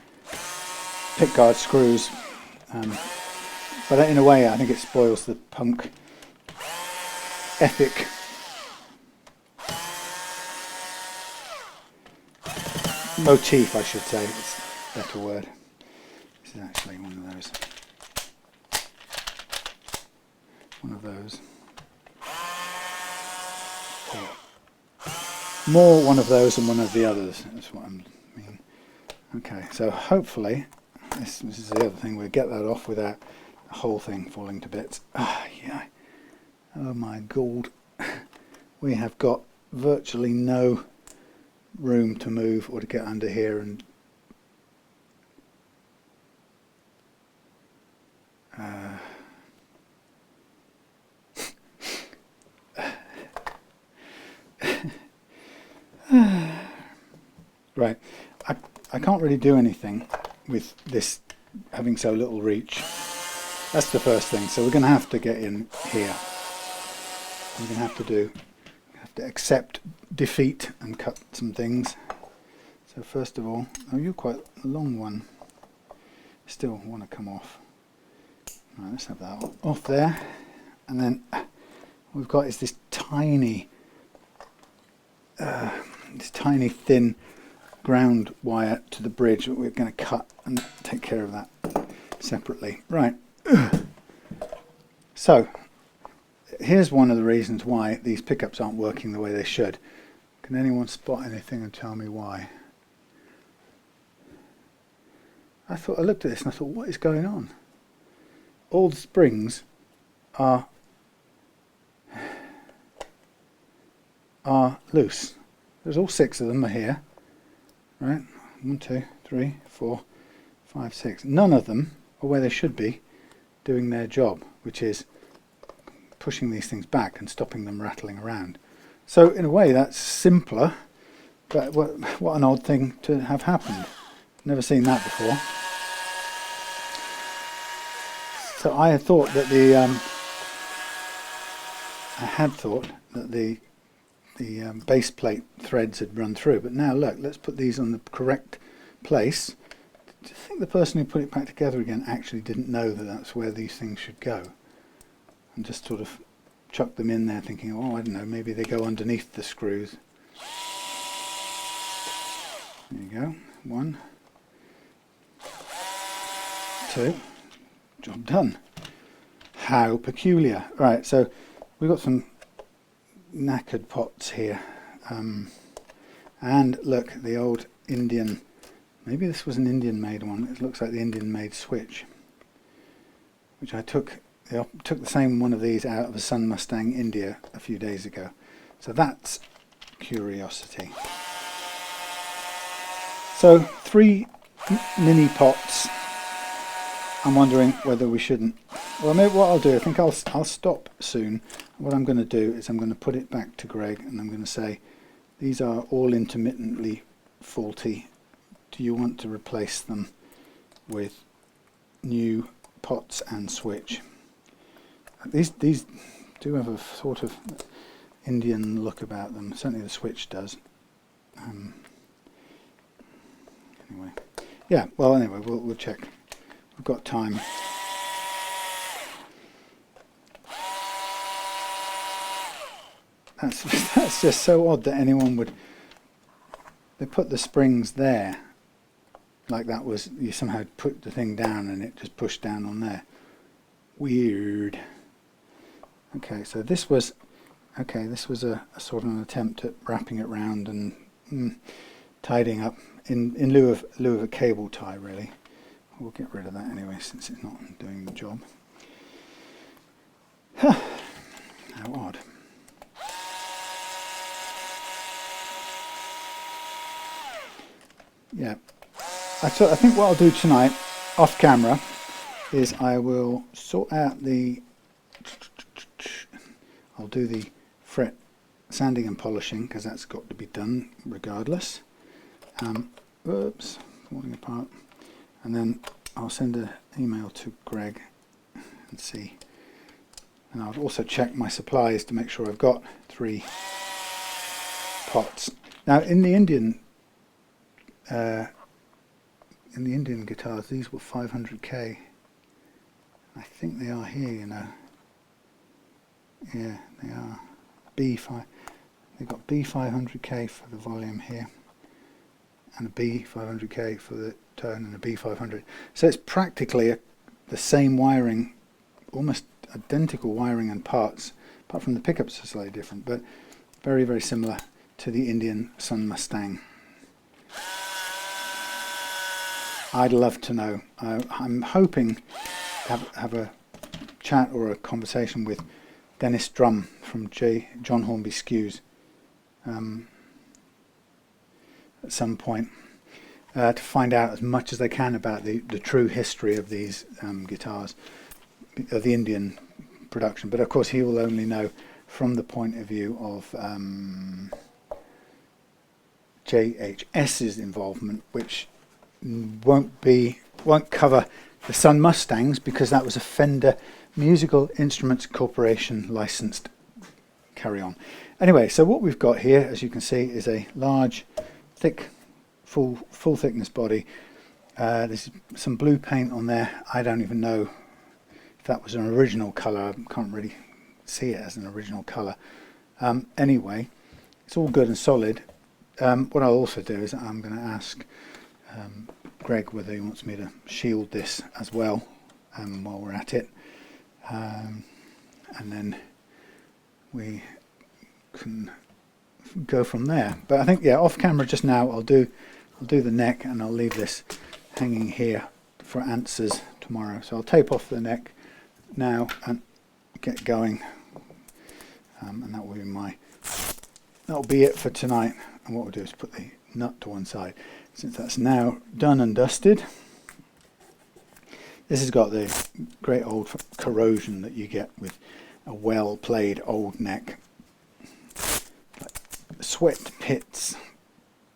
pickguard screws, but in a way I think it spoils the punk ethic. Motif, I should say, it's a better word. This is actually one of those. Or more one of those than one of the others, that's what I mean. Okay, so hopefully, this is the other thing, we'll get that off without the whole thing falling to bits. Ah, yeah. Oh my God. We have got virtually no room to move or to get under here, and right, I can't really do anything with this having so little reach. That's the first thing, so we're going to have to get in here. We're going to have to accept defeat and cut some things. So first of all, oh, you're quite a long one. Still want to come off. Right, let's have that off there. And then what we've got is this tiny thin ground wire to the bridge that we're going to cut and take care of that separately. Right. So here's one of the reasons why these pickups aren't working the way they should. Can anyone spot anything and tell me why? I looked at this and I thought, what is going on? All the springs are loose. There's all 6 of them are here, right? 1, 2, 3, 4, 5, 6. None of them are where they should be doing their job, which is pushing these things back and stopping them rattling around. So in a way that's simpler, but what an odd thing to have happened. Never seen that before. So I had thought that the base plate threads had run through, but now look, let's put these on the correct place. I think the person who put it back together again actually didn't know that that's where these things should go, and just sort of chucked them in there thinking, oh, I don't know, maybe they go underneath the screws. There you go. 1, 2. Job done. How peculiar. Right, so we've got some knackered pots here. And look, the old Indian, maybe this was an Indian made one. It looks like the Indian made switch, which I took the same one of these out of a Sun Mustang India a few days ago. So that's curiosity. So 3 mini pots. I'm wondering whether we shouldn't. Well, maybe what I'll do, I think I'll stop soon. What I'm going to do is I'm going to put it back to Greg and I'm going to say, these are all intermittently faulty. Do you want to replace them with new pots and switch? These do have a sort of Indian look about them. Certainly the switch does. Anyway, yeah. Well, anyway, we'll check. We've got time. That's just so odd that anyone would. They put the springs there, like that was, you somehow put the thing down and it just pushed down on there. Weird. Okay, so this was a sort of an attempt at wrapping it round and tidying up in lieu of a cable tie, really. We'll get rid of that anyway, since it's not doing the job. How odd. Yeah, I think what I'll do tonight, off camera, is I will sort out I'll do the fret sanding and polishing, because that's got to be done regardless. Oops, falling apart. And then I'll send an email to Greg and see. And I'll also check my supplies to make sure I've got 3 pots. Now in the Indian guitars, these were 500k. I think they are here, you know. Yeah, they are. B5. They've got B500k for the volume here, and a B500k for the tone, and a B500. So it's practically the same wiring, almost identical wiring and parts, apart from the pickups are slightly different, but very, very similar to the Indian Sun Mustang. I'd love to know. I'm hoping to have a chat or a conversation with Dennis Drum from John Hornby Skews at some point to find out as much as they can about the true history of these guitars, of the Indian production. But of course he will only know from the point of view of JHS's involvement, which won't cover the Sun Mustangs, because that was a Fender Musical Instruments Corporation licensed carry on. Anyway, so what we've got here, as you can see, is a large, thick, full thickness body. There's some blue paint on there. I don't even know if that was an original colour. I can't really see it as an original colour. Anyway, it's all good and solid. What I'll also do is I'm going to ask Greg whether he wants me to shield this as well while we're at it, and then we can go from there. But I think, yeah, off camera just now I'll do the neck, and I'll leave this hanging here for answers tomorrow. So I'll tape off the neck now and get going, and that'll be it for tonight. And what we'll do is put the nut to one side, since that's now done and dusted. This has got the great old corrosion that you get with a well played old neck. Sweat pits.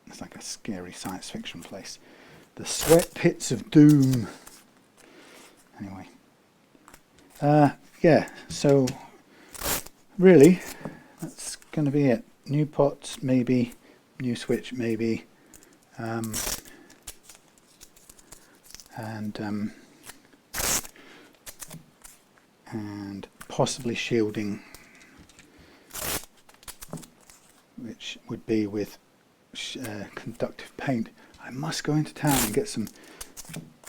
It's like a scary science fiction place. The sweat pits of doom. Anyway. Yeah, so really that's going to be it. New pots maybe, new switch maybe. and possibly shielding, which would be with conductive paint. I must go into town and get some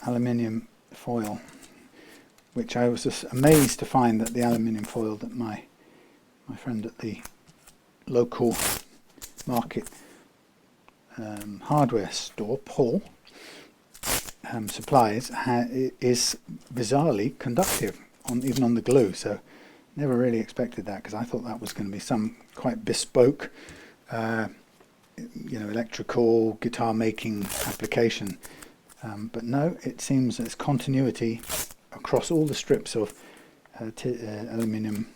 aluminium foil, which I was just amazed to find that the aluminium foil that my friend at the local market hardware store, Paul, supplies, is bizarrely conductive even on the glue. So never really expected that, because I thought that was going to be some quite bespoke electrical guitar making application, but no, it seems there's continuity across all the strips of aluminium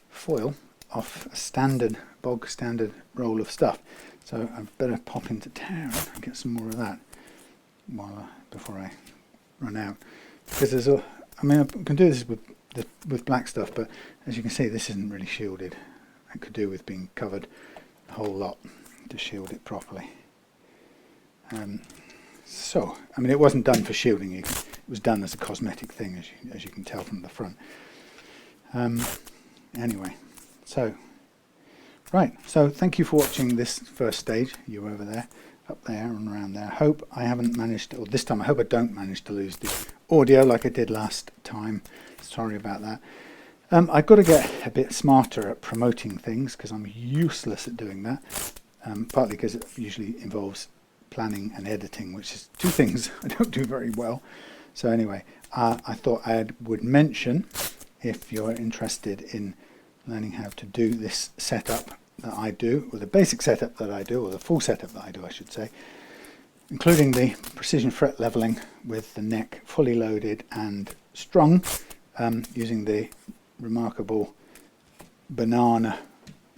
foil off a bog standard roll of stuff. So I better pop into town and get some more of that before I run out, because I can do this with black stuff, but as you can see, this isn't really shielded. It could do with being covered a whole lot to shield it properly. So it wasn't done for shielding. It was done as a cosmetic thing, as you can tell from the front. Anyway, so thank you for watching this first stage. You over there, up there and around there. I hope I haven't managed, or this time I hope I don't manage to lose the audio like I did last time. Sorry about that. I've got to get a bit smarter at promoting things, because I'm useless at doing that, partly because it usually involves planning and editing, which is two things I don't do very well. So anyway, I thought I would mention, if you're interested in learning how to do this setup that I do, or the basic setup that I do, or the full setup that I do, I should say, including the precision fret leveling with the neck fully loaded and strung, using the remarkable banana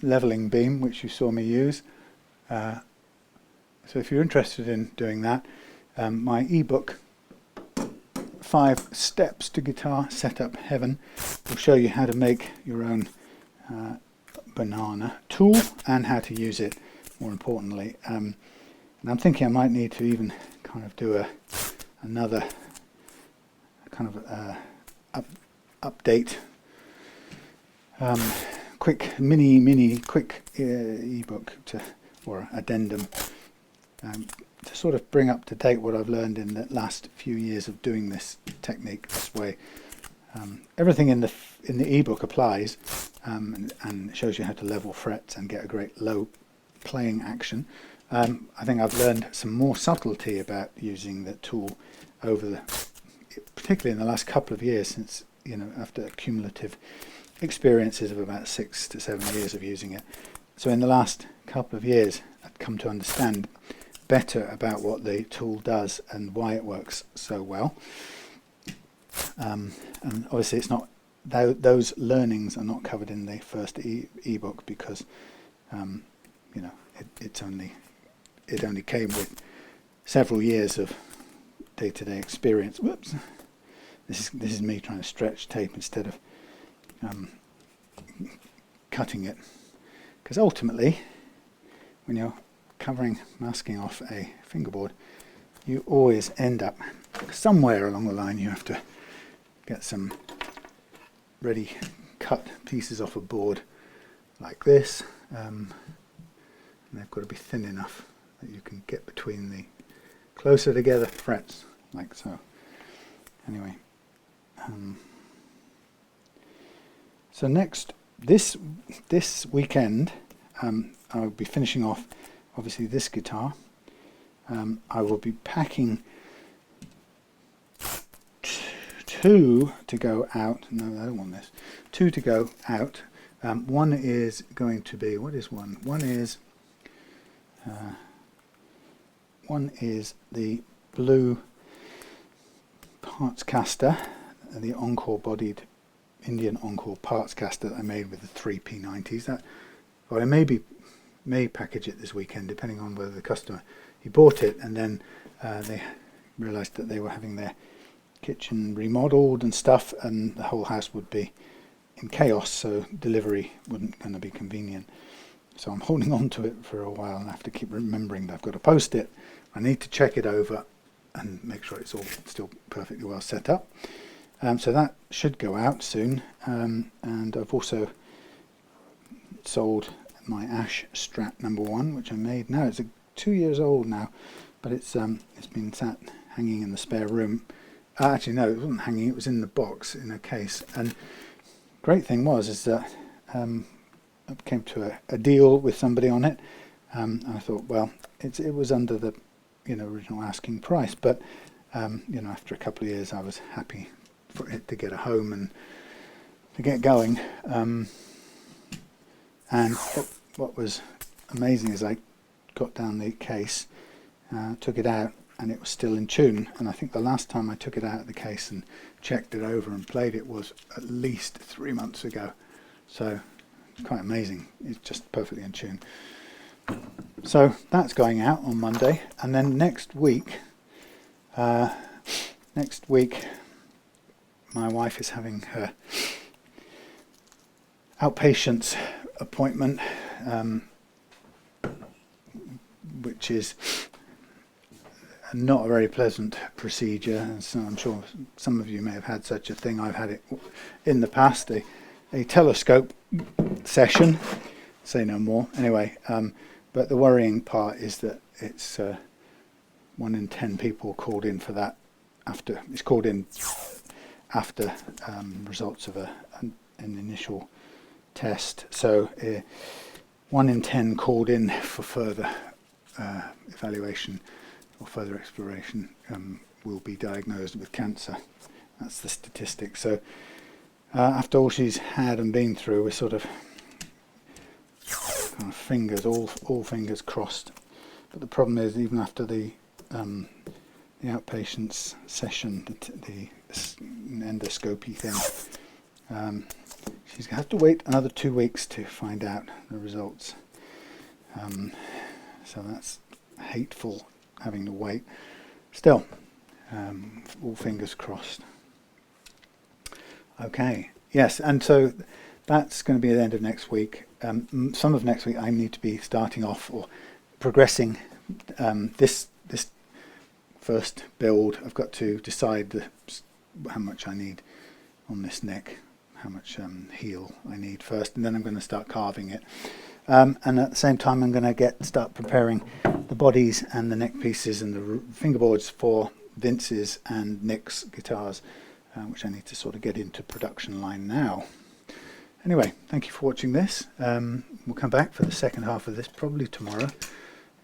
leveling beam which you saw me use. So if you're interested in doing that, my ebook 5 Steps to Guitar Setup Heaven will show you how to make your own banana tool and how to use it, more importantly. And I'm thinking I might need to even kind of do another kind of update, quick mini quick ebook or addendum, to sort of bring up to date what I've learned in the last few years of doing this technique this way. Everything in the ebook applies, and it shows you how to level frets and get a great low playing action. I think I've learned some more subtlety about using the tool particularly in the last couple of years, since after cumulative experiences of about 6 to 7 years of using it. So in the last couple of years, I've come to understand better about what the tool does and why it works so well. And obviously it's not, those learnings are not covered in the first ebook, because it only came with several years of day-to-day experience. Whoops, this is me trying to stretch tape instead of cutting it, because ultimately when you're masking off a fingerboard, you always end up somewhere along the line. You have to get some ready cut pieces off a board like this, and they've got to be thin enough that you can get between the closer together frets, like so. Anyway, so next this weekend, I'll be finishing off obviously this guitar. I will be packing two to go out. No, I don't want this. Two to go out. One is going to be, what is one? One is the blue parts caster, the Encore bodied Indian Encore parts caster that I made with the 3 P90s. I may package it this weekend, depending on whether the customer, he bought it and then they realised that they were having their kitchen remodeled and stuff, and the whole house would be in chaos, so delivery wasn't going to be convenient. So I'm holding on to it for a while, and I have to keep remembering that I've got to post it. I need to check it over and make sure it's all still perfectly well set up. So that should go out soon, and I've also sold my Ash Strat #1, which I made now. It's 2 years old now, but it's been sat hanging in the spare room. Actually no, it wasn't hanging, it was in the box in a case. And great thing is that I came to a deal with somebody on it, and I thought, well, it was under the original asking price, but after a couple of years I was happy for it to get a home and to get going. And what was amazing is I got down the case, took it out, and it was still in tune. And I think the last time I took it out of the case and checked it over and played it was at least 3 months ago. So quite amazing. It's just perfectly in tune. So that's going out on Monday, and then next week my wife is having her outpatients appointment, which is not a very pleasant procedure. So I'm sure some of you may have had such a thing. I've had it in the past, a telescope session, say no more. Anyway, but the worrying part is that it's 1 in 10 people called in for that. It's called in after results of an initial test. So 1 in 10 called in for further evaluation or further exploration will be diagnosed with cancer. That's the statistic. So after all she's had and been through, we're sort of kind of fingers, all fingers crossed. But the problem is, even after the outpatients session, the endoscopy thing, she's going to have to wait another 2 weeks to find out the results. So that's hateful, having to wait. Still, all fingers crossed. Okay, yes, and so that's going to be the end of next week. Some of next week I need to be starting off or progressing this first build. I've got to decide how much I need on this neck, how much heel I need first, and then I'm going to start carving it. And at the same time I'm going to start preparing the bodies and the neck pieces and the fingerboards for Vince's and Nick's guitars, which I need to sort of get into production line now. Anyway, thank you for watching this. We'll come back for the second half of this probably tomorrow,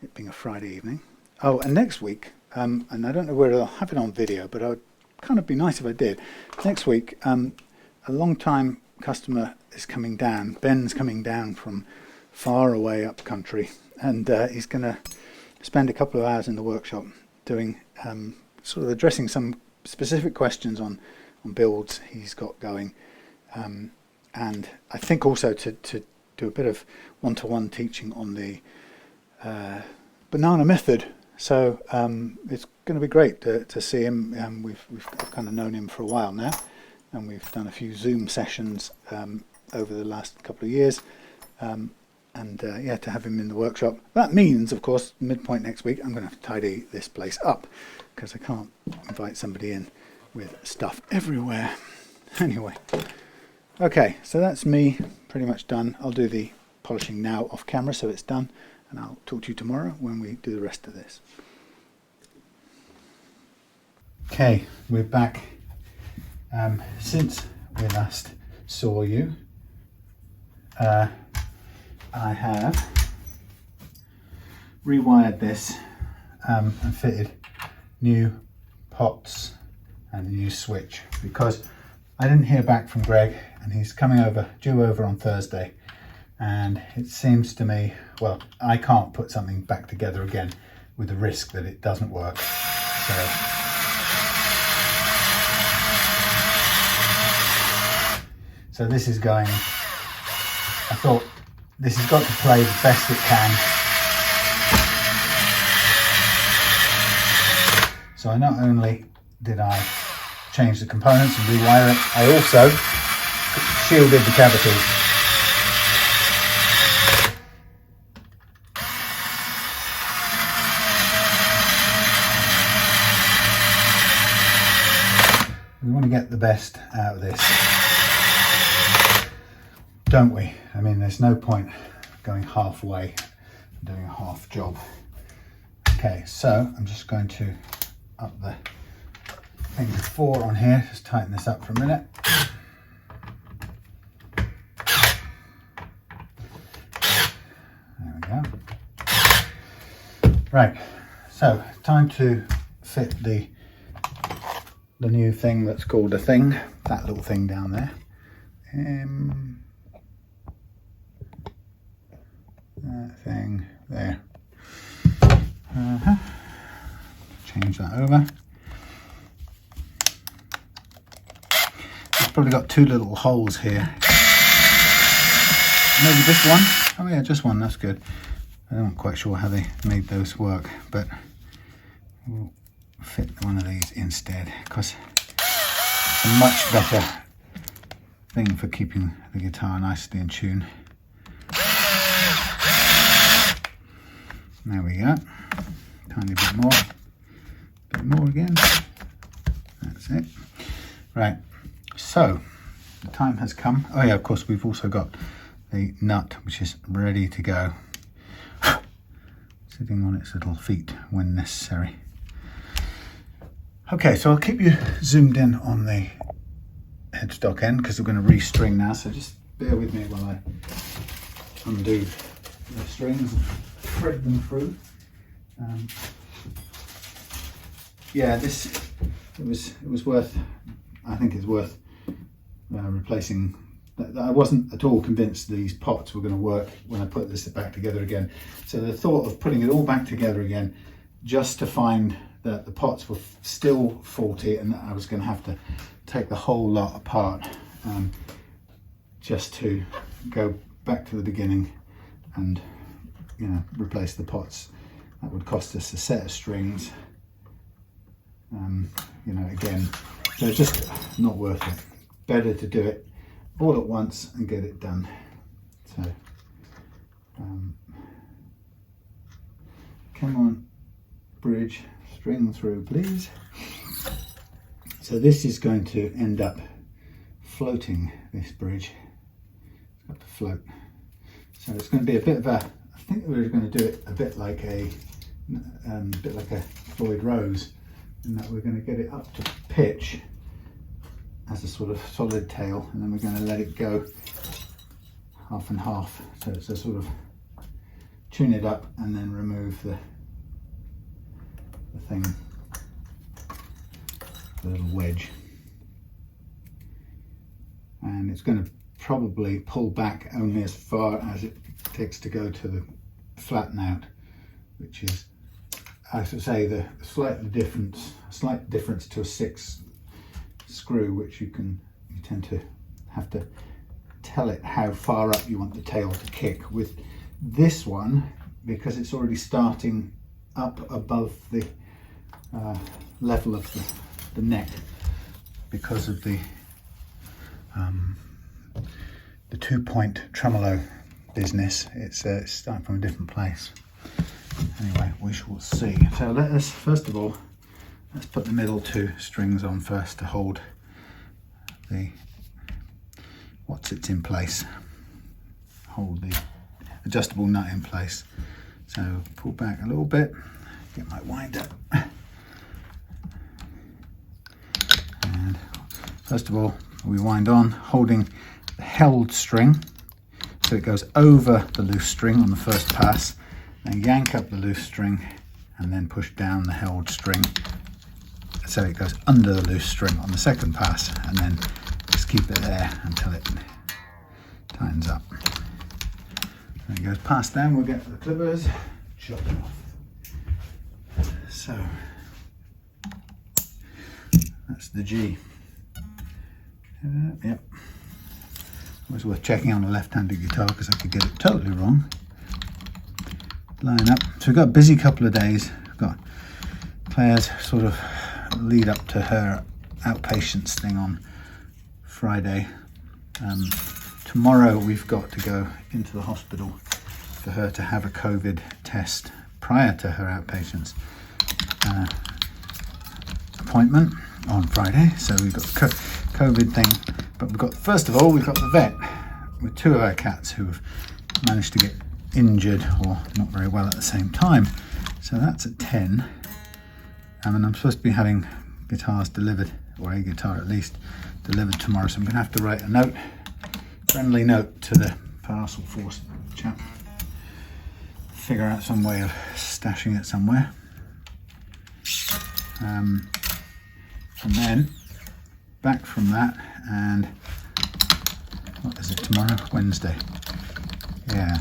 it being a Friday evening. Oh, and next week, and I don't know whether I'll have it on video, but it would kind of be nice if I did. Next week, a long-time customer is coming down. Ben's coming down from far away up country, and he's going to spend a couple of hours in the workshop doing sort of addressing some specific questions on builds he's got going, and I think also to do a bit of one-to-one teaching on the banana method. So it's going to be great to see him. We've kind of known him for a while now, and we've done a few Zoom sessions over the last couple of years. And to have him in the workshop. That means, of course, midpoint next week, I'm going to have to tidy this place up, because I can't invite somebody in with stuff everywhere. Anyway, okay, so that's me pretty much done. I'll do the polishing now off camera, so it's done, and I'll talk to you tomorrow when we do the rest of this. Okay, we're back. Since we last saw you, I have rewired this and fitted new pots and a new switch, because I didn't hear back from Greg, and he's due over on Thursday, and it seems to me, well, I can't put something back together again with the risk that it doesn't work. So this is going, I thought, this has got to play the best it can. So I not only did I change the components and rewire it, I also shielded the cavities. to get the best out of this, don't we? I mean, there's no point going halfway, doing a half job. Okay, so I'm just going to up the thing before on here, just tighten this up for a minute. There we go. Right, so time to fit the new thing that's called a thing, that little thing down there. That thing there. Change that over. It's probably got two little holes here. Maybe just one. Oh yeah, just one, that's good. I'm not quite sure how they made those work, but we'll fit one of these instead, because it's a much better thing for keeping the guitar nicely in tune. There we go. Tiny bit more again. That's it. Right, so the time has come. Oh yeah, of course, we've also got the nut, which is ready to go, sitting on its little feet when necessary. Okay, so I'll keep you zoomed in on the headstock end because we're going to restring now, so just bear with me while I undo the strings and thread them through. Yeah, it was worth, I think it's worth replacing. I wasn't at all convinced these pots were going to work when I put this back together again. So the thought of putting it all back together again, just to find that the pots were still faulty and that I was going to have to take the whole lot apart just to go back to the beginning and, you know, replace the pots. That would cost us a set of strings, you know, again. So it's just not worth it. Better to do it all at once and get it done. So come on, bridge, string through please. So this is going to end up floating, this bridge. It's got to float. So it's going to be a bit of a, I think we're going to do it a bit like a Floyd Rose, in that we're going to get it up to pitch as a sort of solid tail, and then we're going to let it go half and half. So it's a sort of tune it up and then remove the thing, the little wedge. And it's going to probably pull back only as far as it takes to go to the flatten out, which is, I should say, the slight difference to a 6 screw, which you tend to have to tell it how far up you want the tail to kick. With this one, because it's already starting up above the level of the neck, because of the 2-point tremolo business, it's starting from a different place. Anyway, we shall see. So let us, first of all, let's put the middle 2 strings on first to hold the what sits in place, hold the adjustable nut in place. So pull back a little bit, get my winder, and first of all we wind on holding the held string, so it goes over the loose string on the first pass, then yank up the loose string and then push down the held string so it goes under the loose string on the second pass, and then just keep it there until it tightens up. When it goes past them, we'll get the clippers, chop them off. So that's the G. Yep. Always worth checking on a left-handed guitar because I could get it totally wrong. Line up. So we've got a busy couple of days. We've got Claire's sort of lead up to her outpatients thing on Friday. Tomorrow we've got to go into the hospital for her to have a COVID test prior to her outpatients appointment. on Friday, so we've got the COVID thing, but first of all we've got the vet with 2 of our cats who have managed to get injured or not very well at the same time. So that's at 10, and I'm supposed to be having guitars delivered, or a guitar at least delivered tomorrow, so I'm going to have to write a note, friendly note to the parcel force chap, figure out some way of stashing it somewhere. And then back from that, and what is it tomorrow? Wednesday. Yeah.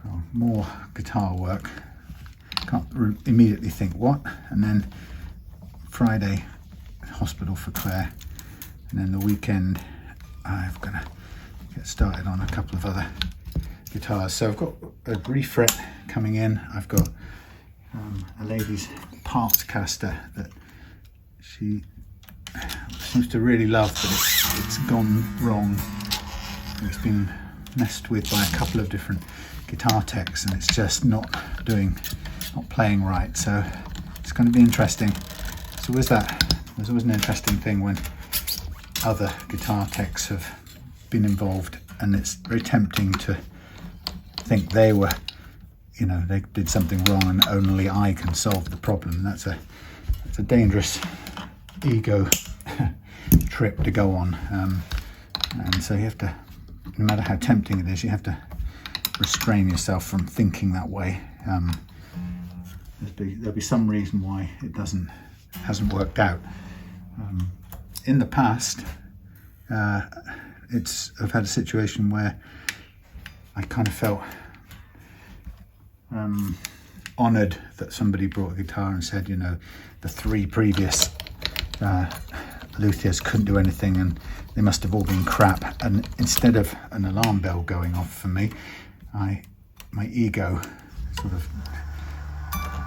Oh, more guitar work. Can't immediately think what. And then Friday, hospital for Claire. And then the weekend, I'm gonna get started on a couple of other guitars. So I've got a refret coming in. I've got a lady's parts caster that she seems to really love, but it's gone wrong. It's been messed with by a couple of different guitar techs, and it's just not playing right. So it's going to be interesting. So there's always an interesting thing when other guitar techs have been involved, and it's very tempting to think they were, they did something wrong and only I can solve the problem. That's a dangerous ego trip to go on, and so you have to, no matter how tempting it is, you have to restrain yourself from thinking that way. There'll be some reason why it hasn't worked out. In the past, I've had a situation where I kind of felt honoured that somebody brought a guitar and said, the 3 previous luthiers couldn't do anything and they must have all been crap. And instead of an alarm bell going off for me, my ego sort of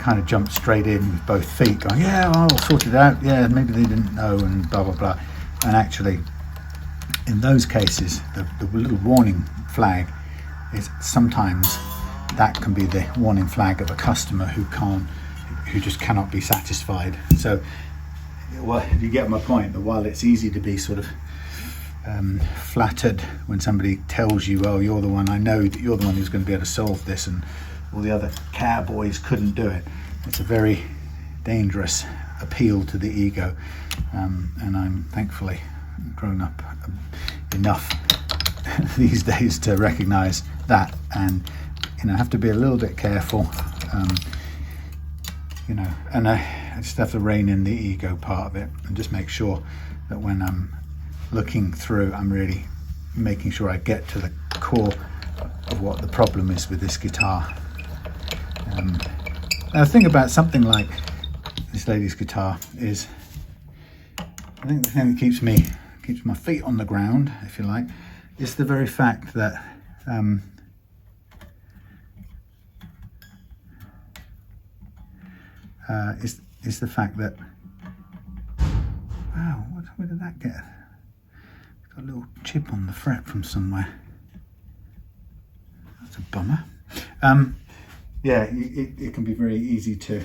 kind of jumped straight in with both feet, going, yeah, I'll sort it out. Yeah, maybe they didn't know, and blah, blah, blah. And actually, in those cases, the little warning flag is sometimes that can be the warning flag of a customer who just cannot be satisfied. So, well, you get my point, that while it's easy to be sort of flattered when somebody tells you, oh, you're the one, I know that you're the one who's going to be able to solve this, and all the other cowboys couldn't do it. It's a very dangerous appeal to the ego, and I'm thankfully grown up enough these days to recognize that, and have to be a little bit careful, and I just have to rein in the ego part of it and just make sure that when I'm looking through, I'm really making sure I get to the core of what the problem is with this guitar. Now the thing about something like this lady's guitar is, I think the thing that keeps my feet on the ground, if you like, is the very fact that is the fact that, wow, where did that get? It's got a little chip on the fret from somewhere. That's a bummer. Yeah, it can be very easy to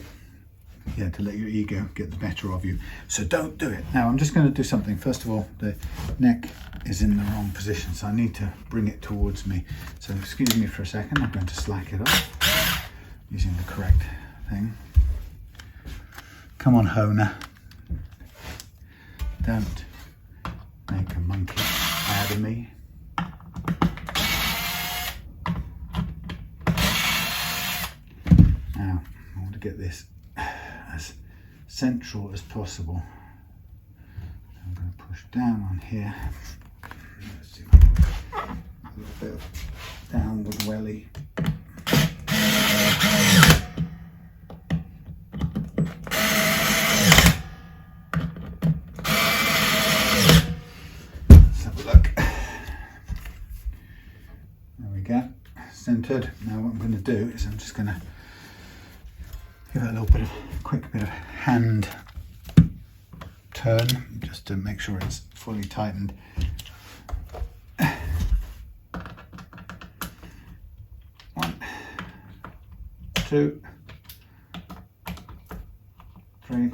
let your ego get the better of you. So don't do it. Now I'm just going to do something. First of all, the neck is in the wrong position, so I need to bring it towards me. So excuse me for a second. I'm going to slack it off using the correct thing. Come on, Hohner. Don't make a monkey out of me. Now, I want to get this as central as possible. I'm going to push down on here. Let's see, a little bit of downward welly. Centered. Now what I'm going to do is I'm just going to give it a quick bit of hand turn just to make sure it's fully tightened. 1, 2, straight,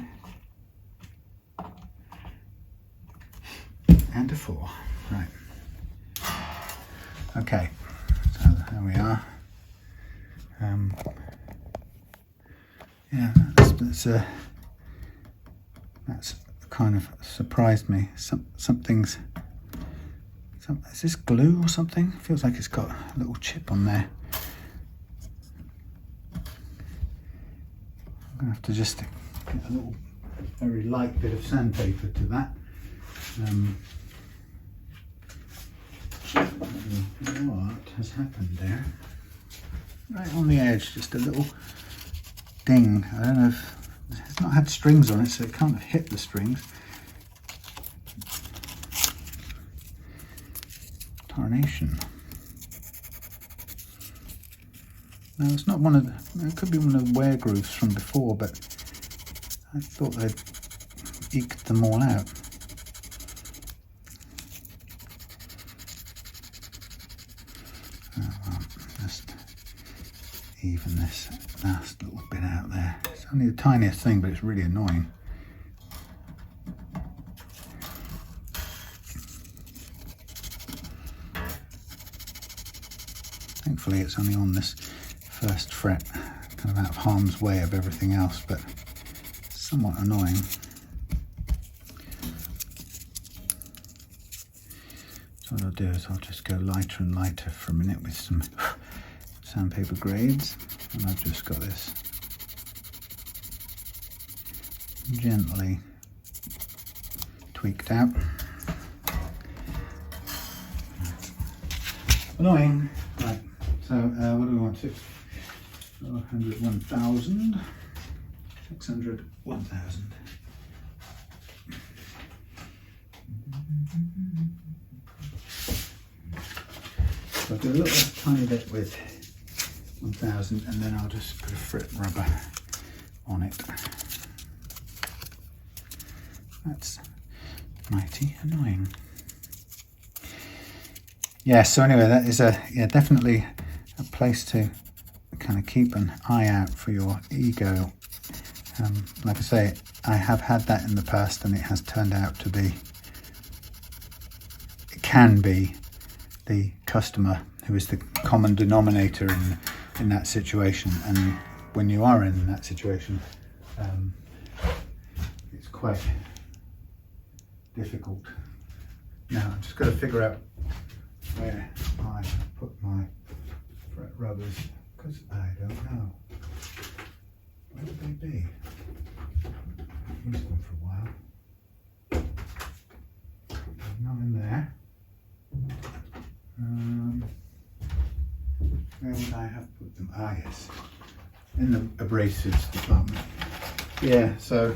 and a 4. Right. Okay, so there we are. Yeah, that's kind of surprised me. Something's. Is this glue or something? Feels like it's got a little chip on there. I'm gonna have to just get a little, very light bit of sandpaper to that. What has happened there? Right on the edge, just a little ding. I don't know if it's not had strings on it, so it can't have hit the strings. Intonation. No, it's not one of the. It could be one of the wear grooves from before, but I thought they'd eked them all out. Just even this last little bit out there. It's only the tiniest thing, but it's really annoying. Thankfully it's only on this first fret, kind of out of harm's way of everything else, but somewhat annoying. So what I'll do is I'll just go lighter and lighter for a minute with some sandpaper grades, and I've just got this gently tweaked out. Annoying. Right, so what do we want? 400, 1,000, 600, 1,000. So I'll do a little tiny bit with 1,000, and then I'll just put a fret rubber on it. That's mighty annoying. Yeah, so anyway, that is definitely a place to kind of keep an eye out for your ego. Like I say, I have had that in the past, and it has turned out to be, it can be the customer who is the common denominator in that situation. And when you are in that situation, it's quite difficult. Now I've just got to figure out where I put my fret rubbers, because I don't know. Where would they be? I've used them for a while. Not in there. Where would I have put them? Ah, yes, in the abrasives department. Yeah, so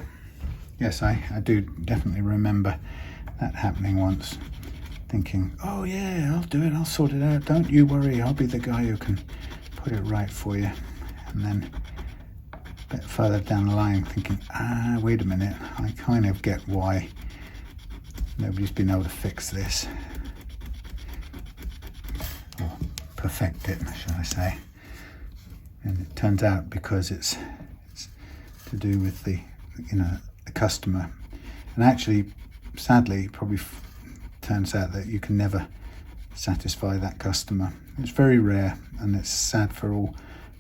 yes, I do definitely remember that happening once, thinking, oh yeah, I'll do it, I'll sort it out, don't you worry, I'll be the guy who can put it right for you. And then a bit further down the line thinking, wait a minute, I kind of get why nobody's been able to fix this, or perfect it, shall I say. And it turns out because it's to do with the customer. And actually, sadly, probably turns out that you can never satisfy that customer. It's very rare, and it's sad for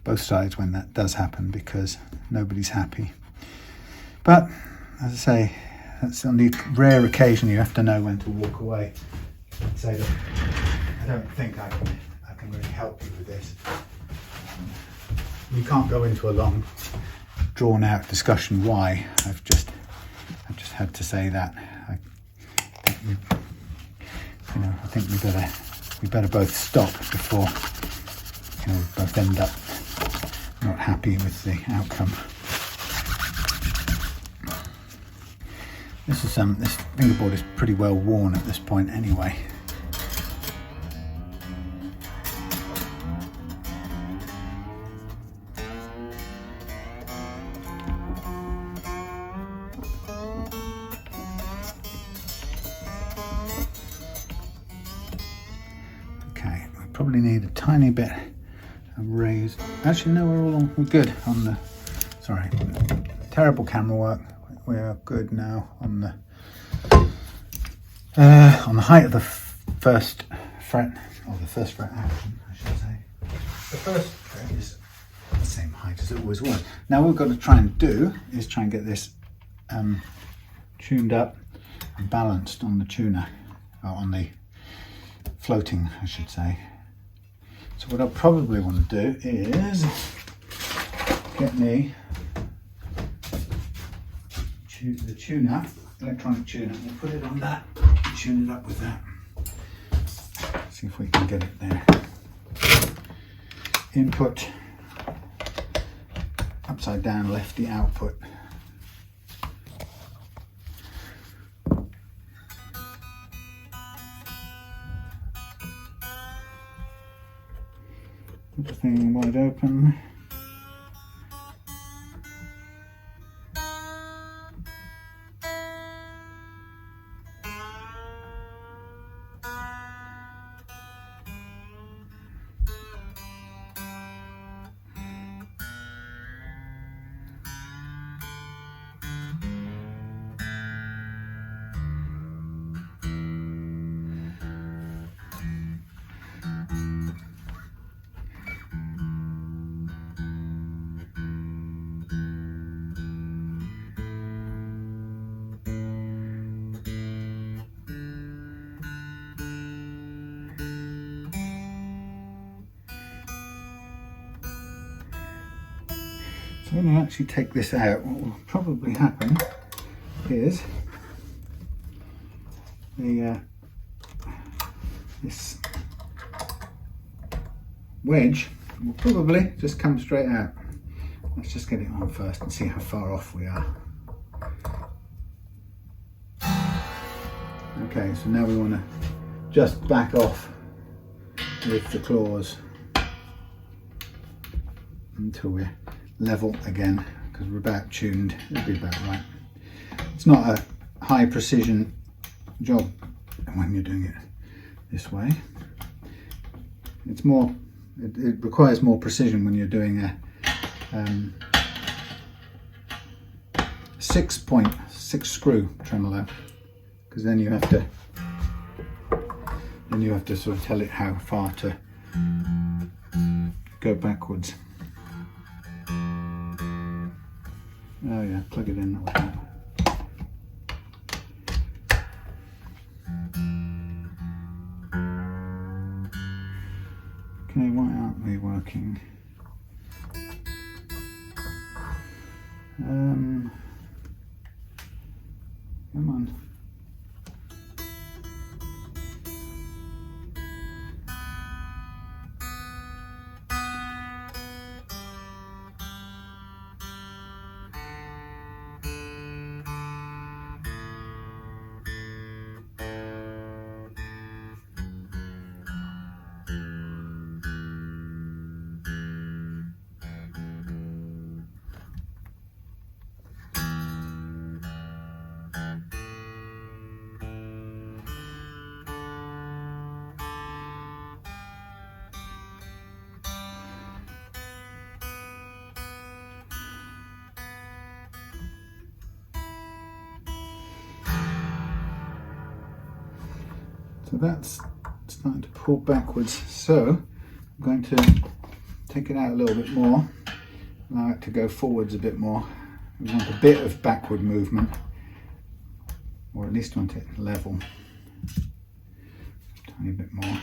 both sides when that does happen, because nobody's happy. But as I say, that's on the rare occasion you have to know when to walk away and say, look, I don't think I can really help you with this. You can't go into a long drawn out discussion why. I've just had to say that. I think we better both stop before we both end up not happy with the outcome. This fingerboard is pretty well worn at this point anyway. Okay, we probably need a tiny bit of raise. Actually, no, we're good on the. Sorry, terrible camera work. we are good now on the height of the first fret, or the first fret action, I should say. The first fret is the same height as it always was. Now what we've got to try and do is try and get this tuned up and balanced on the tuner, or on the floating, I should say. So what I probably want to do is get me the tuner, electronic tuner, and put it on that, tune it up with that. See if we can get it there. Input, upside down lefty output. Put the thing wide open. So when I actually take this out, what will probably happen is this wedge will probably just come straight out. Let's just get it on first and see how far off we are. Okay, so now we want to just back off with the claws until we're level again, because we're about tuned. It'll be about right. It's not a high precision job when you're doing it this way. It's more, it requires more precision when you're doing a 6 screw tremolo, because then you have to sort of tell it how far to go backwards. Oh yeah, plug it in like that. Okay, why aren't we working? Come on. So that's starting to pull backwards. So I'm going to take it out a little bit more, allow it to go forwards a bit more. We want a bit of backward movement, or at least want it level. A tiny bit more.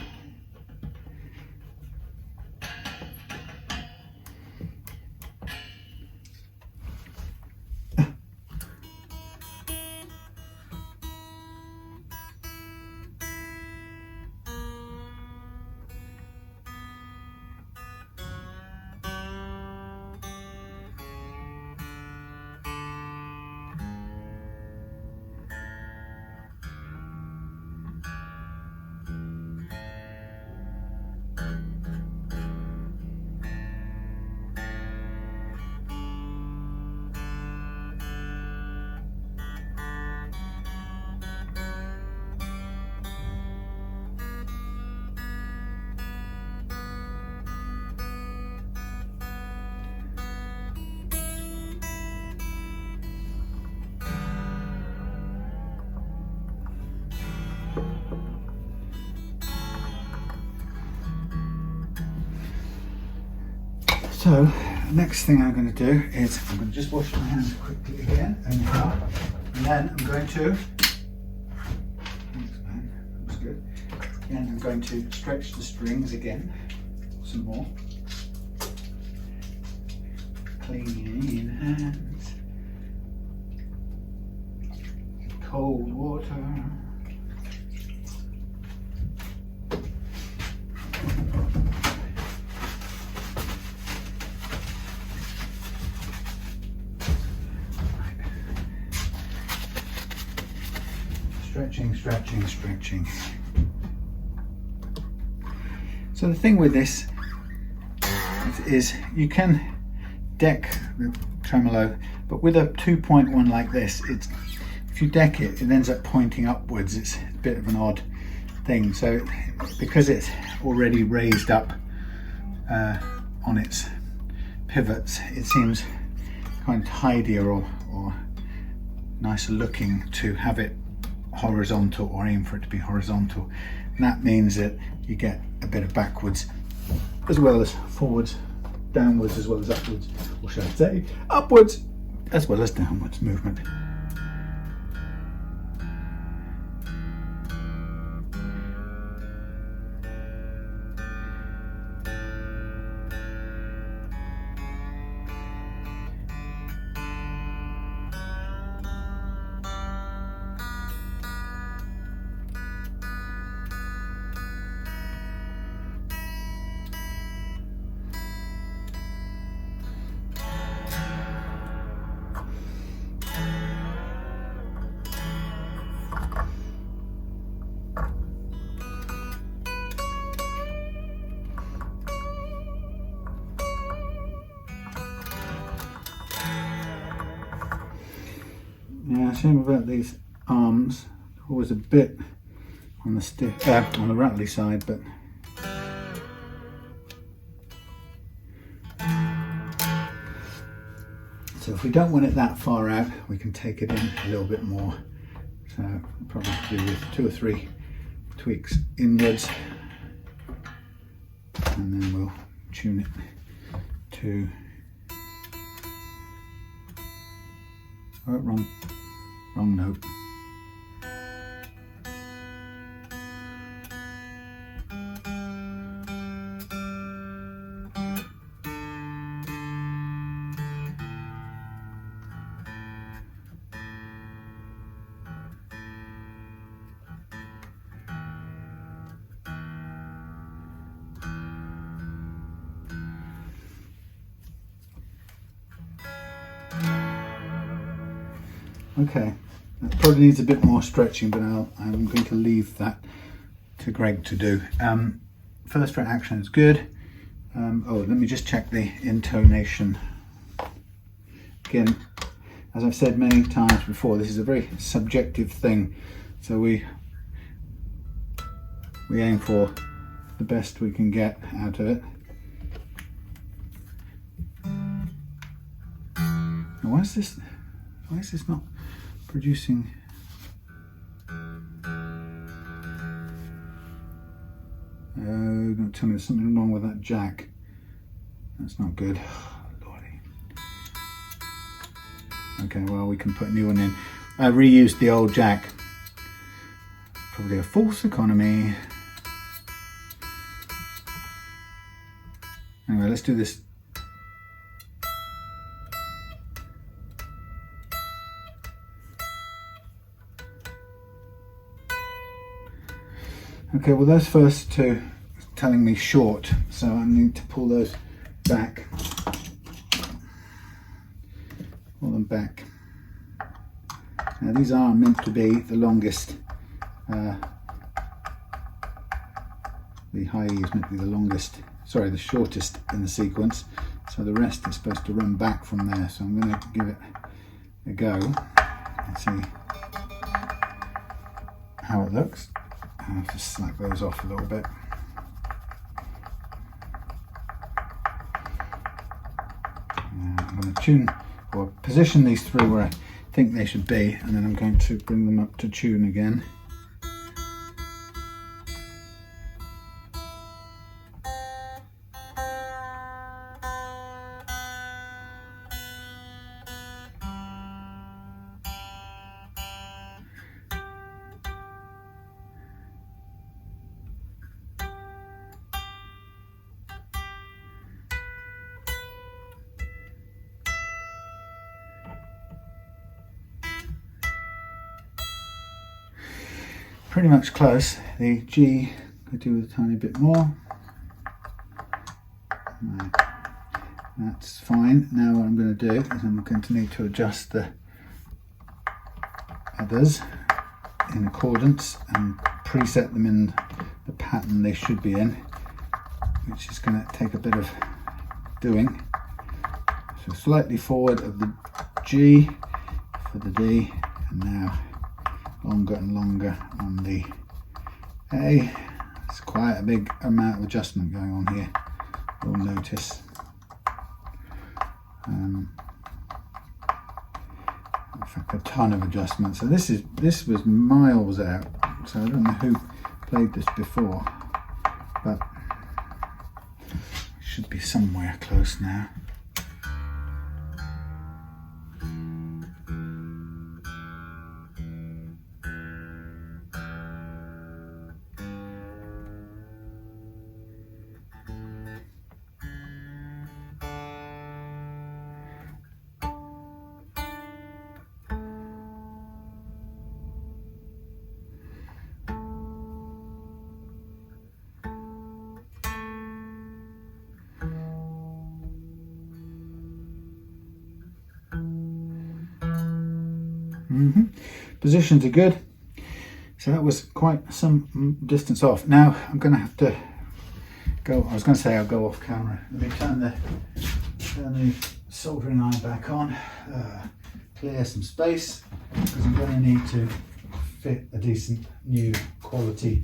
So next thing I'm going to do is I'm going to just wash my hands quickly again, and then I'm going to, that was good, and I'm going to stretch the strings again some more. Clean hands, cold water. Stretching, stretching, stretching. So the thing with this is you can deck the tremolo, but with a 2.1 like this, it's, if you deck it, it ends up pointing upwards. It's a bit of an odd thing. So because it's already raised up on its pivots, it seems kind of tidier or nicer looking to have it horizontal, or aim for it to be horizontal. And that means that you get a bit of backwards as well as forwards, downwards as well as upwards, or should I say upwards as well as downwards movement. Yeah, shame about these arms. Always a bit on the stiff, on the rattly side, but so if we don't want it that far out, we can take it in a little bit more. So probably do with 2 or 3 tweaks inwards, and then we'll tune it to. Oh, wrong note. Okay, that probably needs a bit more stretching, but I'm going to leave that to Greg to do. First fret action is good. Oh, let me just check the intonation. Again, as I've said many times before, this is a very subjective thing, so we aim for the best we can get out of it. Now, why is this not producing? Don't tell me there's something wrong with that jack. That's not good. Lordy. Okay, well, we can put a new one in. I reused the old jack. Probably a false economy. Anyway, let's do this. Okay, well, those first two are telling me short, so I need to pull those back. Pull them back. Now, these are meant to be the longest. The high E is meant to be the longest, sorry, the shortest in the sequence. So the rest is supposed to run back from there. So I'm going to give it a go and see how it looks. I'll have to slack those off a little bit. I'm going to tune or position these three where I think they should be, and then I'm going to bring them up to tune again. pretty much close. The G could do with a tiny bit more. Right. That's fine. Now what I'm going to do is I'm going to need to adjust the others in accordance and preset them in the pattern they should be in, which is going to take a bit of doing. So slightly forward of the G for the D, and now longer and longer on the A. It's quite a big amount of adjustment going on here, you'll notice. In fact, a ton of adjustment. So this was miles out, so I don't know who played this before, but it should be somewhere close now. Positions are good, so that was quite some distance off. Now I'm going to have to go, I was going to say I'll go off camera. Let me turn the soldering iron back on, clear some space, because I'm going to need to fit a decent new quality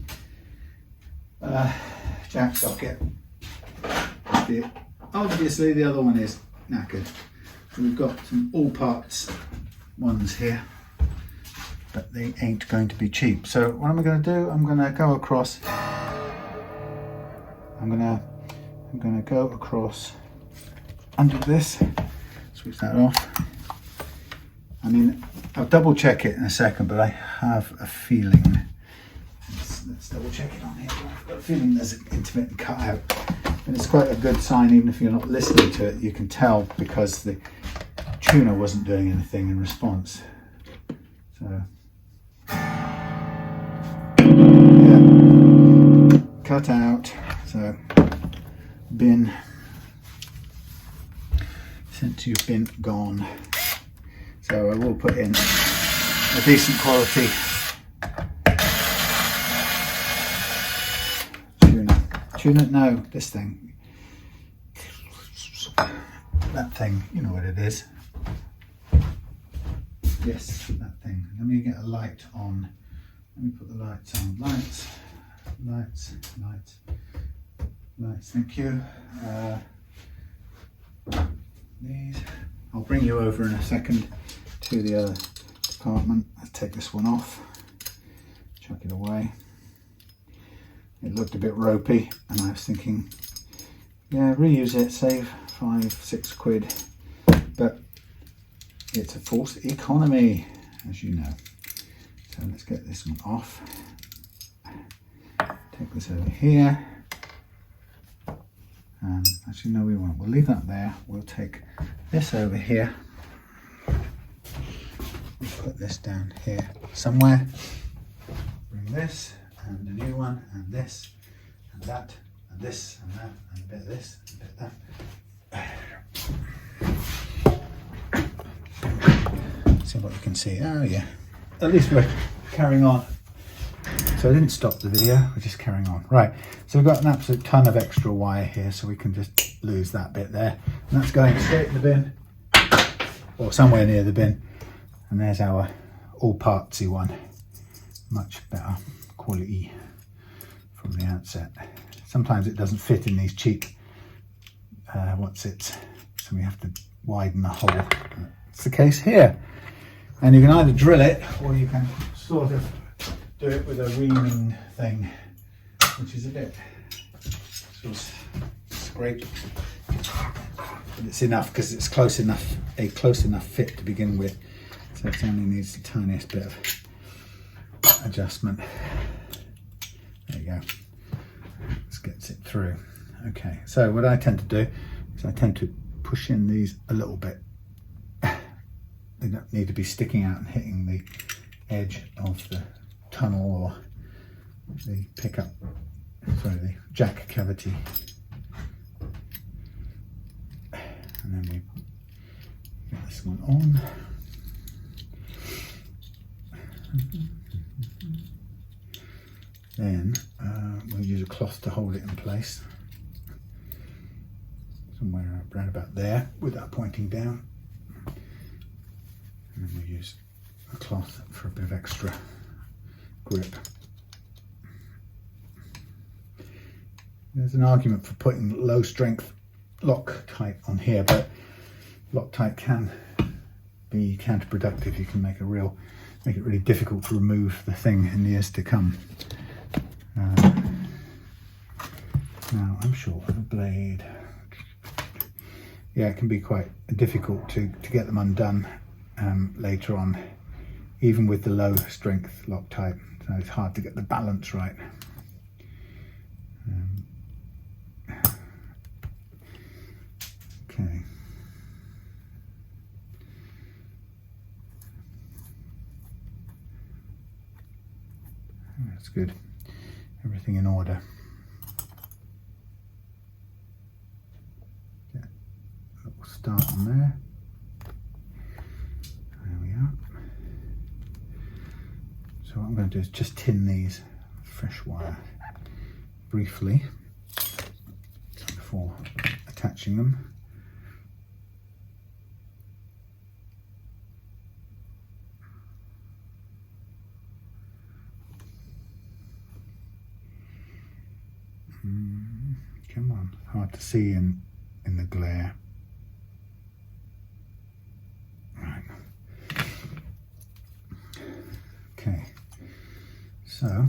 jack socket. Obviously the other one is knackered, so we've got some all parts ones here, but they ain't going to be cheap. So what am I going to do? I'm going to go across. I'm going to go across under this. Switch that off. I mean, I'll double check it in a second, but I have a feeling. Let's double check it on here. I've got a feeling there's an intermittent cutout, and it's quite a good sign. Even if you're not listening to it, you can tell because the tuner wasn't doing anything in response. So. Yeah, cut out. So bin, since you've been gone. So I will put in a decent quality tuner. No, this thing. That thing, you know what it is. Yes, that thing. Let me get a light on. Let me put the lights on. Lights. Thank you. These. I'll bring you over in a second to the other department. Let's take this one off. Chuck it away. It looked a bit ropey, and I was thinking, yeah, reuse it, save 5-6 quid. But it's a false economy, as you know. So let's get this one off. Take this over here. Actually, no, we won't. We'll leave that there. We'll take this over here. We'll put this down here somewhere. Bring this and a new one, and this, and that, and this, and that, and a bit of this, and a bit of that. See what you can see. Oh yeah. At least we're carrying on. So I didn't stop the video, we're just carrying on. Right, so we've got an absolute ton of extra wire here, so we can just lose that bit there. And that's going straight in the bin, or somewhere near the bin. And there's our all partsy one. Much better quality from the outset. Sometimes it doesn't fit in these cheap, so we have to widen the hole. It's the case here. And you can either drill it, or you can sort of do it with a reaming thing, which is a bit sort of scrape, but it's enough because it's a close enough fit to begin with. So it only needs the tiniest bit of adjustment. There you go. This gets it through. Okay, so what I tend to do is I tend to push in these a little bit. They don't need to be sticking out and hitting the edge of the tunnel or the pickup, sorry, the jack cavity, and then we get this one on. Then we'll use a cloth to hold it in place, somewhere around about there without pointing down, and then we'll use a cloth for a bit of extra grip. There's an argument for putting low strength Loctite on here, but Loctite can be counterproductive. You can make it really difficult to remove the thing in the years to come. Now I'm short of a blade. Yeah, it can be quite difficult to get them undone later on, even with the low strength Loctite. So it's hard to get the balance right. Okay. That's good. Everything in order. Yeah, we'll start on there. There we are. So what I'm going to do is just tin these fresh wire briefly before attaching them. Come on, hard to see in the glare. Right. Okay, so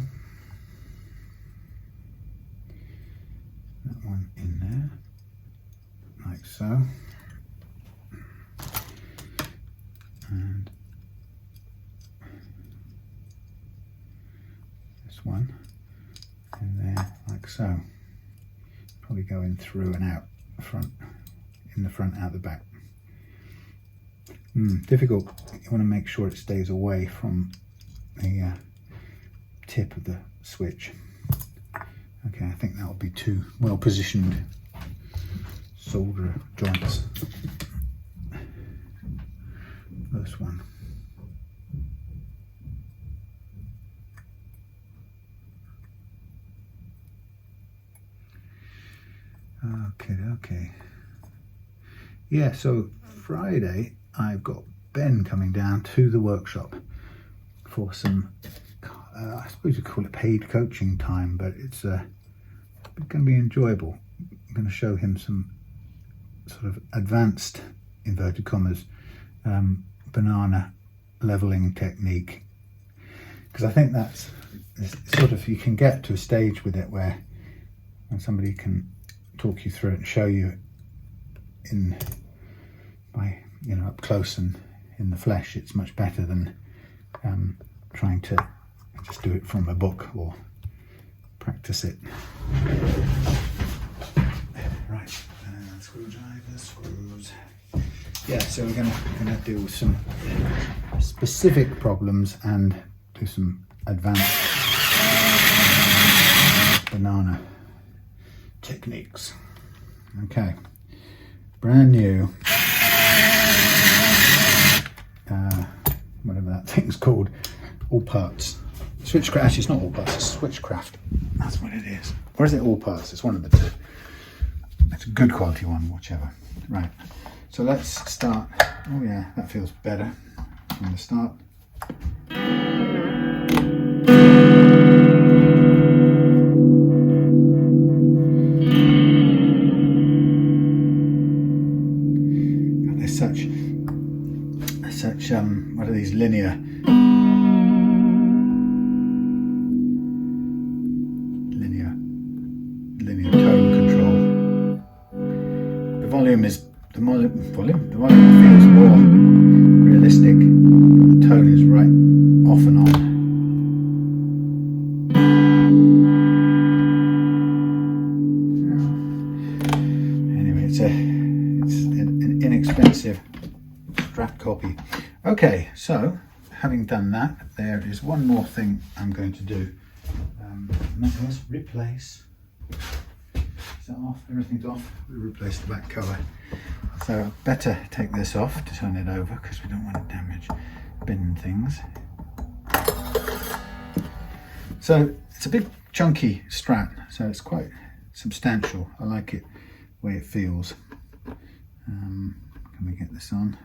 that one in there, like so, and this one in there, like so. Probably going through and out the front, in the front, out the back. Difficult. You want to make sure it stays away from the tip of the switch. Okay, I think that will be two well positioned solder joints. First one. Okay. Yeah, so Friday I've got Ben coming down to the workshop for some, I suppose you call it paid coaching time, but it's going to be enjoyable. I'm going to show him some sort of advanced, inverted commas, banana leveling technique, because I think that's sort of, you can get to a stage with it where when somebody can talk you through it and show you up close and in the flesh, it's much better than trying to just do it from a book or practice it. Right, screwdriver, screws. Yeah, so we're gonna deal with some specific problems and do some advanced banana techniques. Okay, brand new, whatever that thing's called, all parts. Switchcraft, actually it's not all parts, it's Switchcraft. That's what it is. Or is it all parts? It's one of the two. It's a good quality one, whichever. Right, so let's start. Oh yeah, that feels better from the start. What are these linear tone control. The volume feels more realistic. The tone is right off and on. Anyway, it's an inexpensive Strat copy. Okay, so having done that, there is one more thing I'm going to do. And that goes replace. Is that off? Everything's off. We replaced the back cover. So better take this off to turn it over because we don't want to damage bin things. So it's a big chunky Strat, so it's quite substantial. I like it the way it feels. Can we get this on?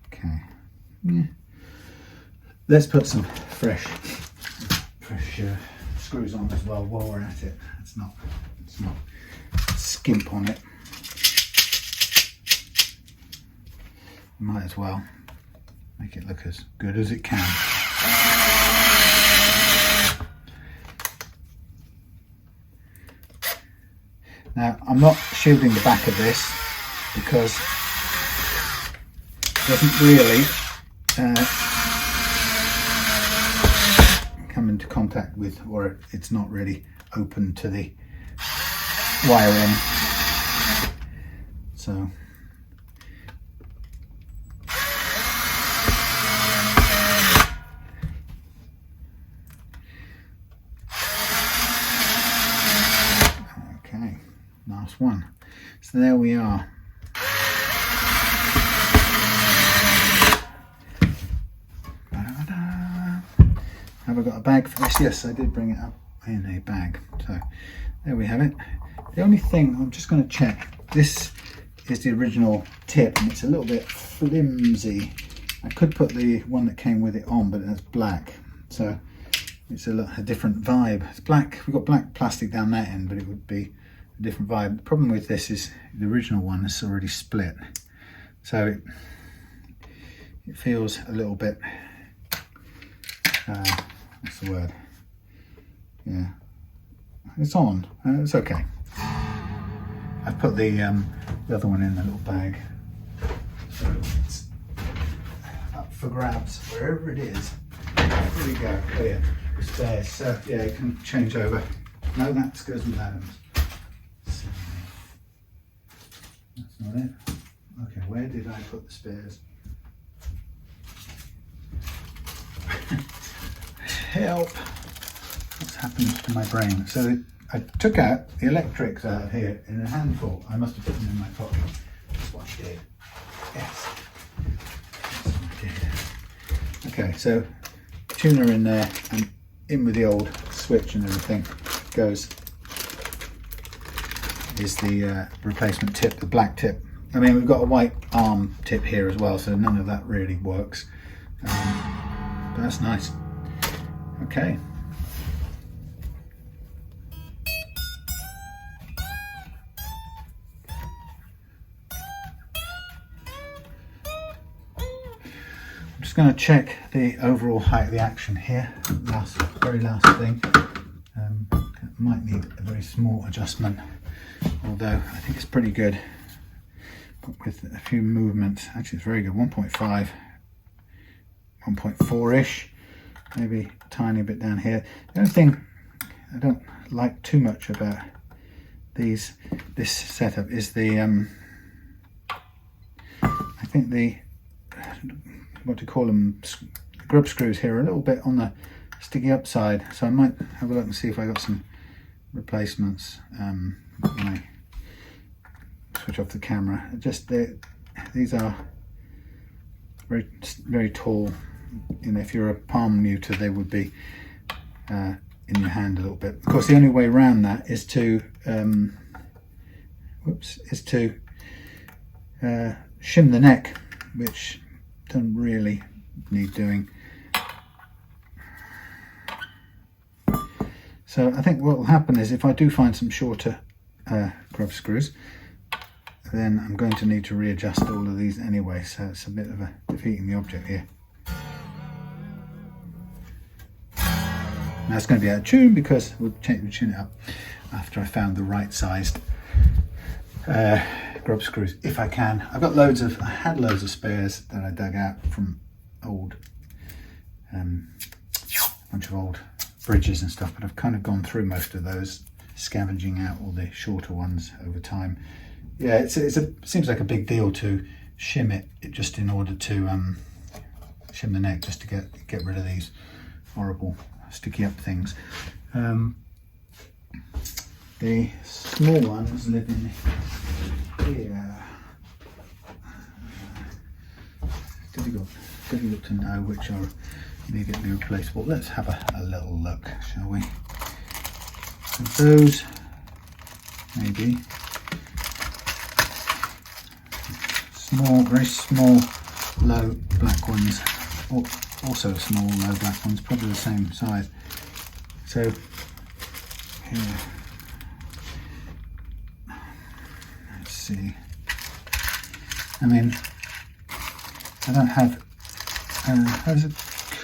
Okay. Yeah. Let's put some fresh screws on as well while we're at it. Let's not skimp on it. Might as well make it look as good as it can. Now, I'm not shielding the back of this because it doesn't really come into contact with, or it's not really open to the wiring. So okay, last one. So there we are. Have I got a bag for this? Yes, I did bring it up in a bag. So there we have it. The only thing I'm just going to check, this is the original tip and it's a little bit flimsy. I could put the one that came with it on, but it's black, so it's a different vibe. It's black, we've got black plastic down that end, but it would be a different vibe. The problem with this is the original one is already split, so it feels a little bit what's the word? Yeah, it's on. It's okay. I've put the other one in a little bag, so it's up for grabs wherever it is. Here we go. Clear. It's there. So yeah, you can change over. No, that goes with Adam's. So, that's not it. Okay, where did I put the spares? Help! What's happened to my brain? So I took out the electrics out of here in a handful. I must have put them in my pocket. That's what I did. Yes. That's what I did. Okay, so tuner in there and in with the old switch and everything goes is the replacement tip, the black tip. I mean, we've got a white arm tip here as well, so none of that really works. But that's nice. Okay. I'm just going to check the overall height of the action here. Very last thing. Might need a very small adjustment, although I think it's pretty good. But with a few movements, actually it's very good. 1.5, 1.4-ish. Maybe a tiny bit down here. The only thing I don't like too much about this setup is the I think the what do you call them, grub screws here are a little bit on the sticky up side, so I might have a look and see if I got some replacements when I switch off the camera. Just these are very tall. You know, if you're a palm muter, they would be in your hand a little bit. Of course, the only way around that is to shim the neck, which doesn't really need doing. So I think what will happen is if I do find some shorter grub screws, then I'm going to need to readjust all of these anyway, so it's a bit of a defeating the object here. Now it's going to be out of tune because we'll tune it up after I found the right sized grub screws, if I can. I had loads of spares that I dug out from old, bunch of old bridges and stuff, but I've kind of gone through most of those, scavenging out all the shorter ones over time. Yeah, it seems like a big deal to shim it just in order to shim the neck, just to get rid of these horrible sticky up things. The small ones live in here. Difficult to know which are immediately replaceable. Let's have a little look, shall we? And those, maybe small, very small, low black ones, also small, low black ones, probably the same size. So here, let's see. I mean, I don't have. There's a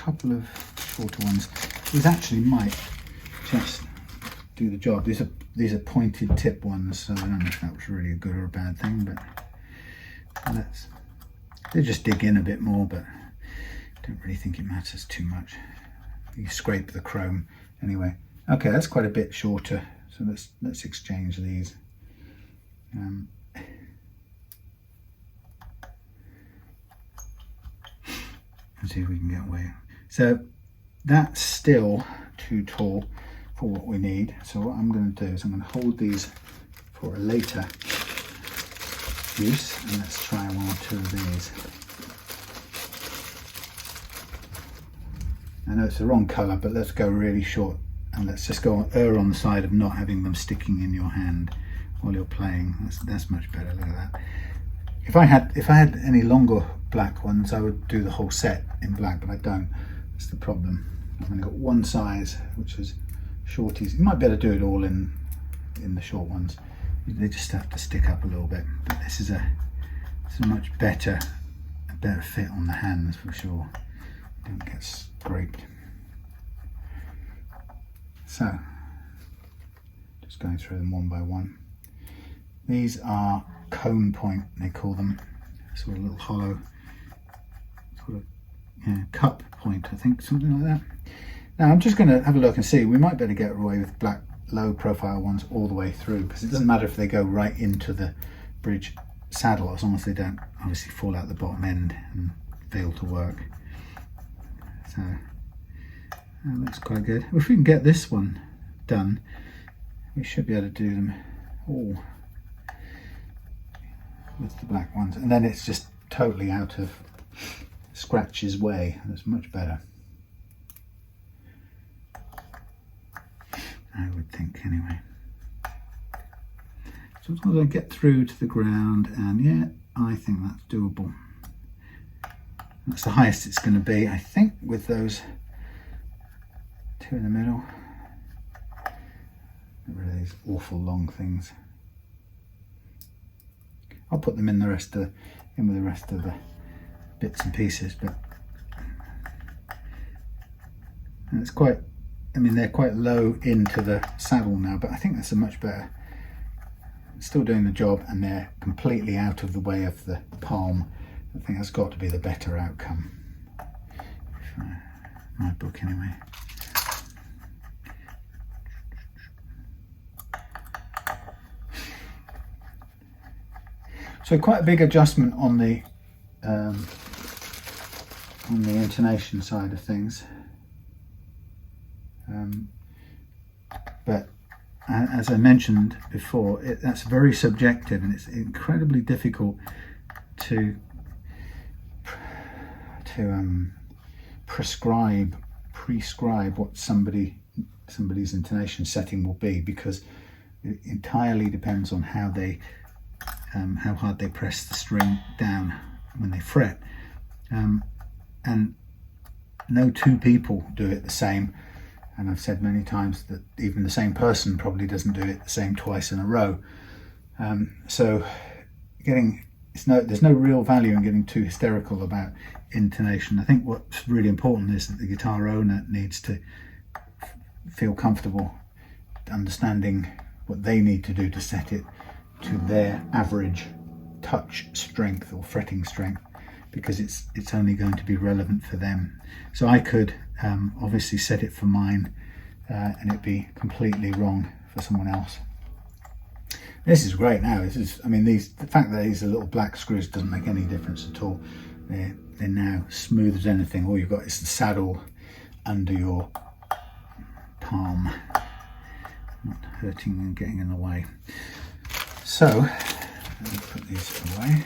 couple of shorter ones. These actually might just do the job. These are pointed tip ones, so I don't know if that was really a good or a bad thing, but they just dig in a bit more, but I don't really think it matters too much. You scrape the chrome anyway. Okay, that's quite a bit shorter, so let's exchange these. And see if we can get away. So that's still too tall for what we need. So what I'm going to do is I'm going to hold these for a later use, and let's try one or two of these. I know it's the wrong colour, but let's go really short, and let's just err on the side of not having them sticking in your hand while you're playing. That's much better. Look at that. If I had any longer black ones, I would do the whole set in black, but I don't. That's the problem. I've only got one size, which is shorties. You might be able to do it all in the short ones. They just have to stick up a little bit. But this is a much better fit on the hands for sure. Don't get scraped. So, just going through them one by one. These are cone point, they call them. Sort of a little hollow, sort of cup point, I think, something like that. Now I'm just going to have a look and see. We might better get away with black low profile ones all the way through, because it doesn't matter if they go right into the bridge saddle, as long as they don't obviously fall out the bottom end and fail to work. So that looks quite good. If we can get this one done, we should be able to do them all with the black ones, and then it's just totally out of Scratch's way. That's much better, I would think, anyway. So as long as I get through to the ground, and yeah, I think that's doable. That's the highest it's going to be, I think, with those two in the middle. Get rid of these awful long things. I'll put them in with the rest of the bits and pieces, but it's quite, I mean, they're quite low into the saddle now, but I think that's a much better, it's still doing the job, and they're completely out of the way of the palm. I think that's got to be the better outcome, my book anyway. So quite a big adjustment on the intonation side of things, but as I mentioned before, that's very subjective, and it's incredibly difficult to prescribe what somebody's intonation setting will be, because it entirely depends on how hard they press the string down when they fret, and no two people do it the same. And I've said many times that even the same person probably doesn't do it the same twice in a row. So there's no real value in getting too hysterical about intonation. I think what's really important is that the guitar owner needs to feel comfortable understanding what they need to do to set it to their average touch strength or fretting strength, because it's only going to be relevant for them. So I could obviously set it for mine, and it'd be completely wrong for someone else. This is great now. The fact that these are little black screws doesn't make any difference at all. They're now smooth as anything. All you've got is the saddle under your calm, not hurting and getting in the way. So let me put these away.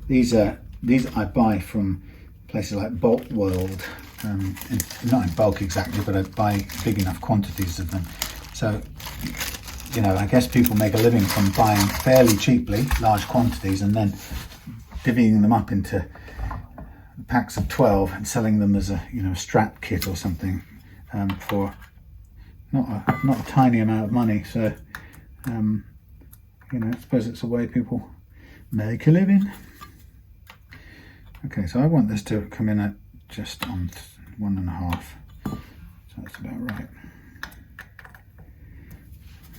These I buy from places like Bulk World, not in bulk exactly, but I buy big enough quantities of them. So, you know, I guess people make a living from buying fairly cheaply large quantities and then divvying them up into packs of 12 and selling them as a, you know, strap kit or something, for not a tiny amount of money. So, you know, I suppose it's a way people make a living. Okay, so I want this to come in at just on 1.5, so that's about right.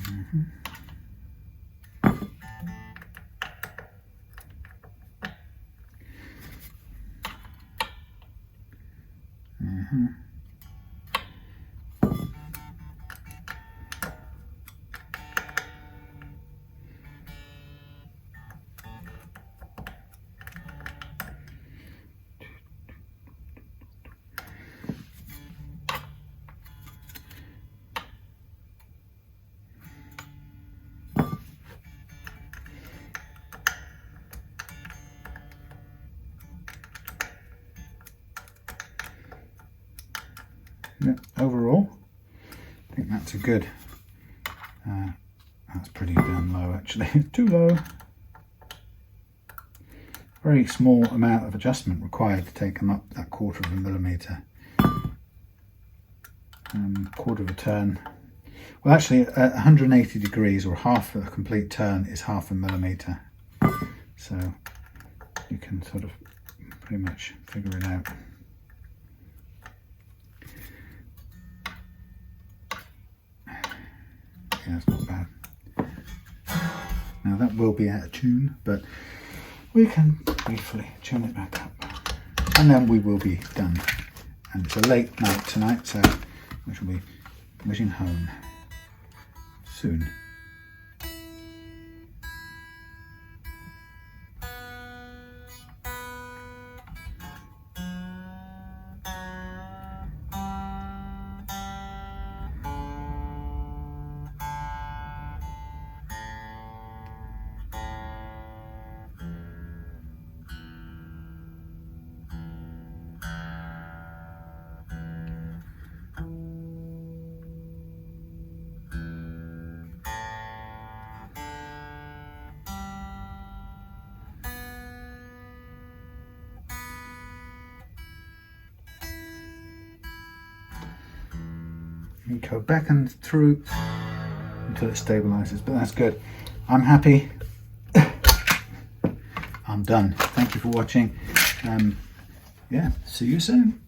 Mm-hmm. Mm-hmm. Yeah, overall, I think that's a good, that's pretty damn low actually, too low. Very small amount of adjustment required to take them up that 1/4 millimeter. Quarter of a turn. Well, actually, 180 degrees or half a complete turn is 1/2 millimeter. So you can sort of pretty much figure it out. Yeah, it's not bad. Now that will be out of tune, but we can briefly tune it back up, and then we will be done. And it's a late night tonight, so we shall be wishing home soon. You go back and through until it stabilizes, but that's good. I'm happy. I'm done. Thank you for watching. Yeah, see you soon.